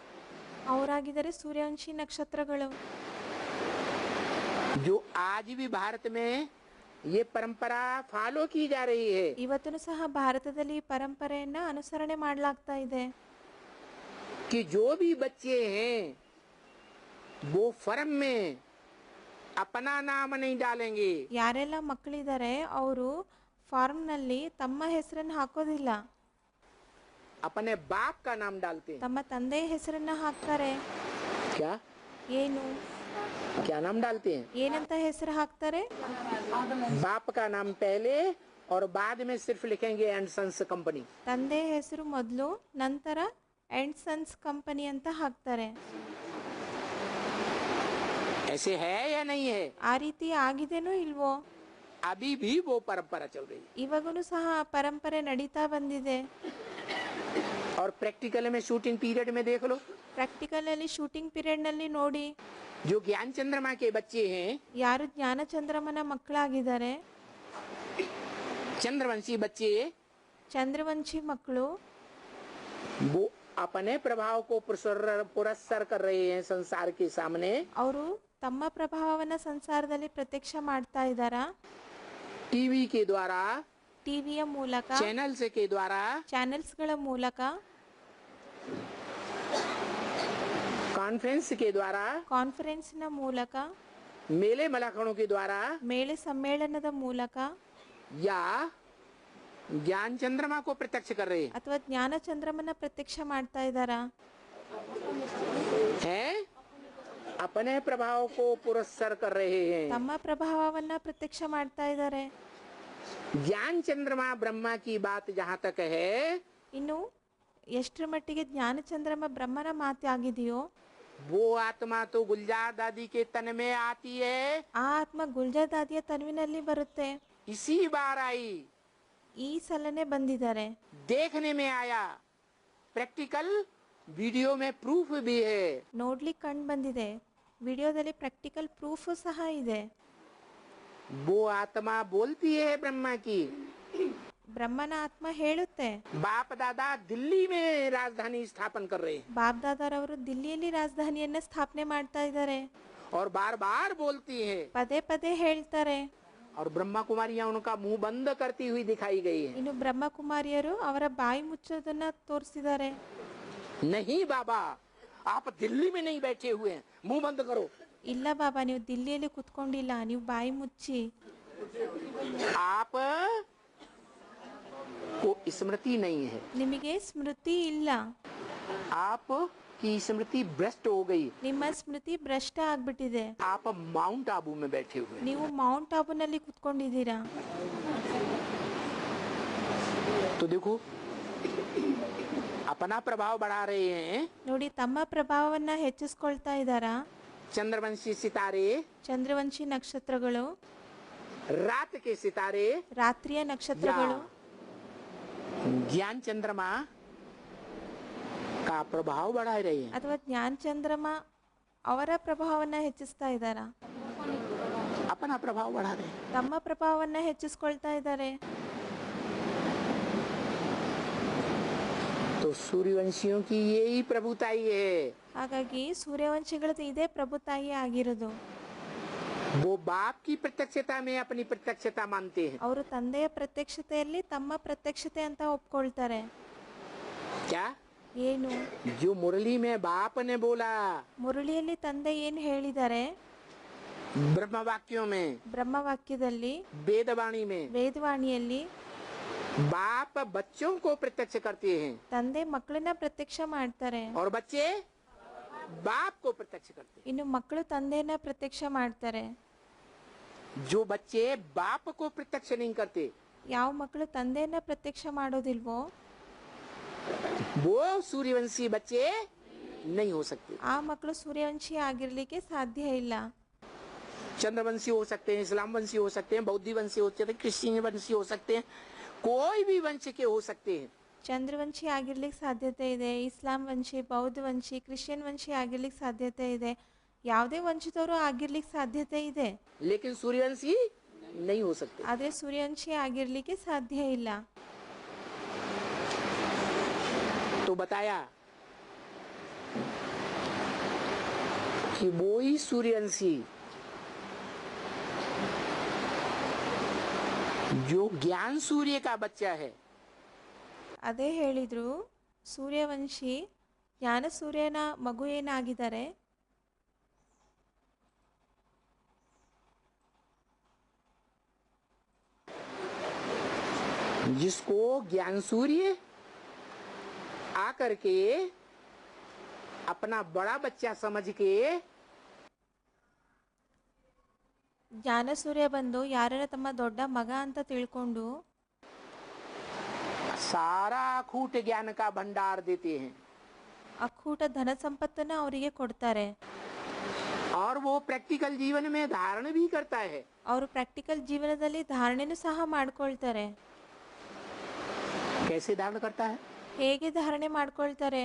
ಅವರಾಗಿದ್ದಾರೆ ಸೂರ್ಯವಂಶಿ ನಕ್ಷತ್ರಗಳು. जो आज भी भारत में ये परंपरा फॉलो की जा रही है. ಇವತ್ತೂ ಸಹ ಭಾರತದಲ್ಲಿ ಈ ಪರಂಪರೆಯನ್ನ ಅನುಸರಣೆ ಮಾಡಲಾಗ್ತಾ ಇದೆ. कि जो भी बच्चे हैं वो फर्म में अपना नाम नहीं डालेंगे. ಯಾರೆಲ್ಲ ಮಕ್ಕಳಿದ್ದಾರೆ ಅವರು ಫಾರ್ಮ್ನಲ್ಲಿ ತಮ್ಮ ಹೆಸರನ್ನ ಹಾಕೋದಿಲ್ಲ, अपने बाप का नाम डालते हैं. ತಮ್ಮ ತಂದೆಯ ಹೆಸರನ್ನ ಹಾಕ್ತಾರೆ. क्या ಏನು क्या नाम डालते हैं? ಏನಂತ ಹೆಸರು ಹಾಕ್ತಾರೆ? बाप का नाम पहले और बाद में सिर्फ लिखेंगे एंड सन्स कंपनी. ತಂದೆಯ ಹೆಸರು ಮೊದಲು, ನಂತರ ಅಂಡ್ ಸನ್ಸ್ ಕಂಪನಿ ಅಂತ ಹಾಕ್ತಾರೆ. ऐसे है या नहीं है? ಆ ರೀತಿ ಆಗಿದೆನೋ ಇಲ್ವೋ? अभी भी वो परंपरा चल रही है. ಇವಾಗೂ ಸಹ ಆ ಪರಂಪರೆ ನಡೀತಾ ಬಂದಿದೆ. और प्रैक्टिकल में शूटिंग पीरियड में देख लो, ಪ್ರಾಕ್ಟಿಕಲ್ ಅಲ್ಲಿ ಶೂಟಿಂಗ್ ಪೀರಿಯಡ್ ನಲ್ಲಿ ನೋಡಿ, जो ज्ञान चंद्रमा के बच्चे हैं, ಯಾರು ಜ್ಞಾನ ಚಂದ್ರಮನ ಮಕ್ಕಳಾಗಿದ್ದಾರೆ, चंद्रवंशी बच्चे, ಚಂದ್ರವಂಶಿ ಮಕ್ಕಳು, वो अपने प्रभाव को पुरस्कार कर रहे हैं संसार के सामने. ಅವರು ತಮ್ಮ ಪ್ರಭಾವವನ್ನ ಸಂಸಾರದಲ್ಲಿ ಪ್ರತ್ಯಕ್ಷ ಮಾಡ್ತಾ ಇದ್ದಾರಾ? टीवी के द्वारा, ಟಿವಿಯ ಮೂಲಕ, चैनल्स के द्वारा, ಚಾನೆಲ್ಸ್ಗಳ ಮೂಲಕ, कॉन्फ्रेंस के द्वारा, ಕಾನ್ಫರೆನ್ಸ್ನ ಮೂಲಕ, मेले मलाखणों के द्वारा, ಮೇಳೆ ಸಮ್ಮೇಳನದ ಮೂಲಕ या ज्ञान चंद्रमा को प्रत्यक्ष कर रहे ಅಥವಾ ಜ್ಞಾನ ಚಂದ್ರಮನ ಪ್ರತ್ಯಕ್ಷ ಮಾಡ್ತಾ ಇದ್ದಾರಾ? हैं. अपने प्रभाव को पुरस्कार कर रहे हैं. ತಮ್ಮ ಪ್ರಭಾವವನ್ನ ಪ್ರತ್ಯಕ್ಷ ಮಾಡ್ತಾ ಇದ್ದಾರೆ. ज्ञान चंद्रमा ब्रह्मा की बात जहाँ तक है, ಇನ್ನು ಎಷ್ಟರ ಮಟ್ಟಿಗೆ ಜ್ಞಾನ ಚಂದ್ರಮ ಬ್ರಹ್ಮನ ಮಾತೆ ಆಗಿದೆಯೋ वो आत्मा तो गुलजार दादी के तन में आती है. ಆ ಆತ್ಮ ಗುಲ್ಜಾ ದಾದಿಯ ತನುವಿನಲ್ಲಿ ಬರುತ್ತೆ. इसी बार आई, ಈ ಸಲನೆ ಬಂದಿದ್ದಾರೆ. देखने में आया, प्रैक्टिकल वीडियो में प्रूफ भी है. ನೋಡ್ಲಿಕ್ಕೆ ಕಂಡು ಬಂದಿದೆ, ವಿಡಿಯೋದಲ್ಲಿ ಪ್ರಾಕ್ಟಿಕಲ್ ಪ್ರೂಫ್ ಸಹ ಇದೆ. वो आत्मा बोलती है ब्रह्मा की, ಬ್ರಹ್ಮನ ಆತ್ಮ ಹೇಳುತ್ತೆ. बाप दादा दिल्ली में राजधानी स्थापन कर रहे हैं ಬಾಬ್ ದಾದಾರವರು ದಿಲ್ಲಿಯಲ್ಲಿ ರಾಜಧಾನಿಯನ್ನ ಸ್ಥಾಪನೆ ಮಾಡ್ತಾ ಇದ್ದಾರೆ. और बार बार बोलती है ಪದೇ ಪದೇ ಹೇಳ್ತಾರೆ, और ब्रह्मा कुमारियां उनका मुंह बंद करती हुई दिखाई गई है। ಇನ್ನು ಬ್ರಹ್ಮಕುಮಾರಿಯರು ಅವರ ಬಾಯಿ ಮುಚ್ಚೋದನ್ನ ತೋರಿಸಿದ್ದಾರೆ. नहीं बाबा, आप दिल्ली में नहीं बैठे हुए हैं, मुंह बंद करो। ಇಲ್ಲ ಬಾಬಾ, ನೀವು ದಿಲ್ಲಿಯಲ್ಲಿ ಕುತ್ಕೊಂಡಿಲ್ಲ, ನೀವು ಬಾಯಿ ಮುಚ್ಚಿ. आप को स्मृति नहीं है, ನಿಮಗೆ ಸ್ಮೃತಿ ಇಲ್ಲ, आप की स्मृति भ्रष्ट हो गई, ನಿಮ್ಮ ಸ್ಮೃತಿ ಭ್ರಷ್ಟ ಆಗ್ಬಿಟ್ಟಿದೆ. आप माउंट आबू में बैठे हुए हैं। ನೀವು ಮೌಂಟ್ ಆಬುನಲ್ಲಿ ಕುತ್ಕೊಂಡಿದ್ದೀರಾ. तो देखो, अपना प्रभाव बढ़ा रहे हैं ನೋಡಿ, ತಮ್ಮ ಪ್ರಭಾವವನ್ನ ಹೆಚ್ಚಿಸ್ಕೊಳ್ತಾ ಇದ್ದಾರಾ. चंद्रवंशी सितारे, ಚಂದ್ರವಂಶಿ ನಕ್ಷತ್ರಗಳು, रात के सितारे, ರಾತ್ರಿಯ ನಕ್ಷತ್ರಗಳು, ज्ञान चंद्रमा का प्रभाव बढ़ा रहे हैं। ಅಥವಾ ಜ್ಞಾನ ಚಂದ್ರಮ ಅವರ ಪ್ರಭಾವವನ್ನ ಹೆಚ್ಚಿಸ್ತಾ ಇದ್ದಾರಾ. अपना प्रभाव बढ़ा रहे हैं। ತಮ್ಮ ಪ್ರಭಾವವನ್ನ ಹೆಚ್ಚಿಸ್ಕೊಳ್ತಾ ಇದ್ದಾರೆ. तो सूर्यवंशियों की यही प्रभुताई है। ಹಾಗಾಗಿ ಸೂರ್ಯವಂಶಿಗಳದ್ದು ಇದೇ ಪ್ರಭುತಾಯಿ ಆಗಿರೋದು. वो बाप की प्रत्यक्षता में अपनी प्रत्यक्षता मानते हैं। ಅವರು ತಂದೆಯ ಪ್ರತ್ಯಕ್ಷತೆಯಲ್ಲಿ ತಮ್ಮ ಪ್ರತ್ಯಕ್ಷತೆ ಅಂತ ಒಪ್ಕೊಳ್ತಾರೆ. क्या? ಏನು? जो मुरली में बाप ने बोला, ಮುರಳಿಯಲ್ಲಿ ತಂದೆ ಏನು ಹೇಳಿದ್ದಾರೆ, ब्रह्म वाक्यों में, ಬ್ರಹ್ಮವಾಕ್ಯದಲ್ಲಿ, वेदवाणी में, ವೇದವಾಣಿಯಲ್ಲಿ बाप बच्चों को प्रत्यक्ष करते हैं ತಂದೆ ಮಕ್ಕಳನ್ನ ಪ್ರತ್ಯಕ್ಷ ಮಾಡ್ತಾರೆ. और बच्चे बाप को प्रत्यक्ष करते हैं। ಇನ್ನು ಮಕ್ಕಳು ತಂದೆಯನ್ನ ಪ್ರತ್ಯಕ್ಷ ಮಾಡ್ತಾರೆ. जो बच्चे बाप को प्रत्यक्ष नहीं करते, ಯಾವ ಮಕ್ಕಳು ತಂದೆಯನ್ನ ಪ್ರತ್ಯಕ್ಷ ಮಾಡೋದಿಲ್ವೋ वो सूर्यवंशी बच्चे नहीं हो सकते। ಆ ಮಕ್ಕಳು ಸೂರ್ಯವಂಶಿ ಆಗಿರ್ಲಿಕ್ಕೆ ಸಾಧ್ಯ ಇಲ್ಲ. चंद्रवंशी हो सकते हैं, इस्लाम वंशी हो सकते हैं, बौद्धी वंशी हो सकते हैं, क्रिश्चियन वंशी हो सकते हैं, कोई भी वंश के हो सकते हैं। ಚಂದ್ರವಂಶಿ ಆಗಿರ್ಲಿಕ್ಕೆ ಸಾಧ್ಯತೆ ಇದೆ, ಇಸ್ಲಾಂ ವಂಶಿ, ಬೌದ್ಧ ವಂಶಿ, ಕ್ರಿಶ್ಚಿಯನ್ ವಂಶಿ ಆಗಿರ್ಲಿಕ್ಕೆ ಸಾಧ್ಯತೆ ಇದೆ, ಯಾವುದೇ ವಂಶದವರು ಆಗಿರ್ಲಿಕ್ಕೆ ಸಾಧ್ಯತೆ ಇದೆ. लेकिन सूर्यवंशी नहीं हो सकते। ಆದರೆ ಸೂರ್ಯವಂಶಿ ಆಗಿರ್ಲಿಕ್ಕೆ ಸಾಧ್ಯ ಇಲ್ಲ. तो बताया कि वो ही सूर्यवंशी जो ज्ञान सूर्य का बच्चा है, ಅದೇ ಹೇಳಿದ್ರು, ಸೂರ್ಯವಂಶಿ ಜ್ಞಾನ ಸೂರ್ಯನ ಮಗು ಏನಾಗಿದ್ದಾರೆ, जिसको ज्ञान सूर्य आकर के अपना बड़ा बच्चा समझ के ಜ್ಞಾನ ಸೂರ್ಯ ಬಂದು ಯಾರನ್ನ ತಮ್ಮ ದೊಡ್ಡ ಮಗ ಅಂತ ತಿಳ್ಕೊಂಡು सारा अखूट ज्ञान का भंडार देते हैं ಅಕ್ಕೂಟ ಧನ ಸಂಪತ್ತನ್ನ ಅವರಿಗೆ ಕೊಡ್ತಾರೆ. और वो प्रैक्टिकल जीवन में धारण भी करता है। ಅವರು ಪ್ರಾಕ್ಟಿಕಲ್ ಜೀವನದಲ್ಲಿ ಧಾರಣೆನೂ ಸಹ ಮಾಡ್ಕೊಳ್ತಾರೆ. कैसे धारण करता है? ಹೇಗೆ ಧಾರಣೆ ಮಾಡ್ಕೊಳ್ತಾರೆ?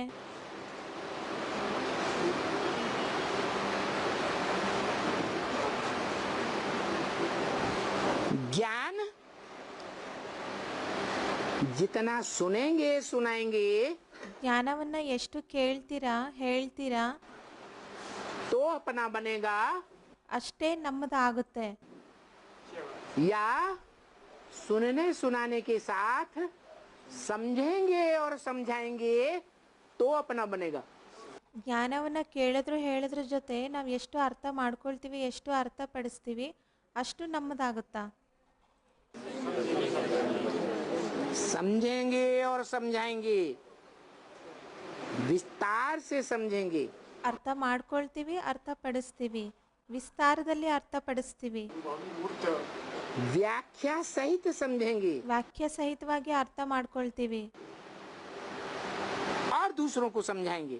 ज्ञान जितना सुनेंगे सुनाएंगे ಜ್ಞಾನವನ್ನ ಎಷ್ಟು ಕೇಳ್ತೀರಾ, ಹೇಳ್ತೀರಾ, तो अपना बनेगा, ಅಷ್ಟೇ ನಮ್ಮದಾಗುತ್ತೆ. या सुनने सुनाने के साथ समझेंगे और समझाएंगे तो अपना बनेगा। ಜ್ಞಾನವನ್ನ ಕೇಳಿದ್ರು ಹೇಳಿದ್ರ ಜೊತೆ ನಾವು ಎಷ್ಟು ಅರ್ಥ ಮಾಡ್ಕೊಳ್ತೀವಿ, ಎಷ್ಟು ಅರ್ಥ ಪಡಿಸ್ತೀವಿ, ಅಷ್ಟು ನಮ್ಮದಾಗುತ್ತಾ? समझेंगे और समझाएंगे, विस्तार से समझेंगे, ಅರ್ಥ ಮಾಡ್ಕೊಳ್ತೀವಿ, ಅರ್ಥ ಪಡಿಸ್ತೀವಿ, ವಿಸ್ತಾರದಲ್ಲಿ ಅರ್ಥ ಪಡಿಸ್ತೀವಿ, व्याख्या सहित समझेंगे ವಾಕ್ಯ ಸಹಿತವಾಗಿ ಅರ್ಥ ಮಾಡ್ಕೊಳ್ತೀವಿ, और दूसरों को समझाएंगे।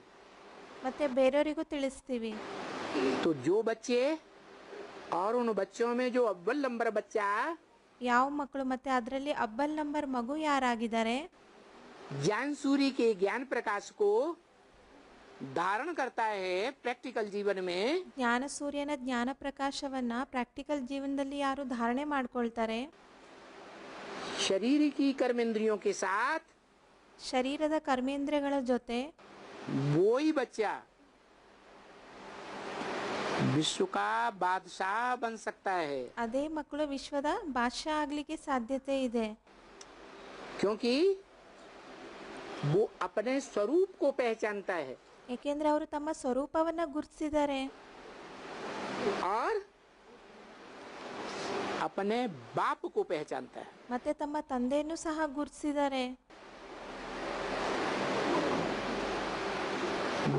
ಮತ್ತೆ ಬೇರೆಯವರಿಗೂ ತಿಳಿಸ್ತೀವಿ. तो जो बच्चे और उन बच्चों में जो अव्वल नंबर बच्चा ಯಾವ ಮಕ್ಕಳು ಮತ್ತೆ ಅದರಲ್ಲಿ ಅಬ್ಬಲ್ ನಂಬರ್ ಮಗು ಯಾರಾಗಿದ್ದಾರೆ, ज्ञान सूर्य के ज्ञान प्रकाश को धारण करता है प्रैक्टिकल जीवन में, ಜ್ಞಾನ ಸೂರ್ಯನ ಜ್ಞಾನ ಪ್ರಕಾಶವನ್ನ ಪ್ರಾಕ್ಟಿಕಲ್ ಜೀವನದಲ್ಲಿ ಯಾರು ಧಾರಣೆ ಮಾಡ್ಕೊಳ್ತಾರೆ, शरीर की कर्मेंद्रियों के साथ ಶರೀರದ ಕರ್ಮೇಂದ್ರಿಯಗಳ ಜೊತೆ वो ही बच्चा विश्व का बादशाह बन सकता है, ಅದೇ ಮಕ್ಕಳು ವಿಶ್ವದ ಬಾದಶಾ ಆಗ್ಲಿಕ್ಕೆ ಸಾಧ್ಯತೆ ಇದೆ. क्योंकि वो अपने स्वरूप को पहचानता है ಏಕೆಂದ್ರೆ ಅವರು ತಮ್ಮ ಸ್ವರೂಪವನ್ನ ಗುರುತಿಸಿದ್ದಾರೆ और अपने बाप को पहचानता है. ಮತ್ತೆ ತಮ್ಮ ತಂದೆಯನ್ನು ಸಹ ಗುರುತಿಸಿದ್ದಾರೆ.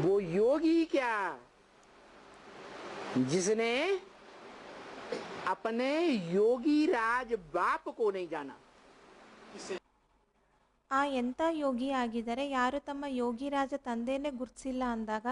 वो योगी क्या, जिसने अपने योगी राज बाप को नहीं जाना. ಆ ಎಂಥ ಯೋಗಿ ಆಗಿದ್ದಾರೆ ಯಾರು ತಮ್ಮ ಯೋಗಿರಾಜ ತಂದೆಯನ್ನೇ ಗುರುತಿಸಿಲ್ಲ ಅಂದಾಗ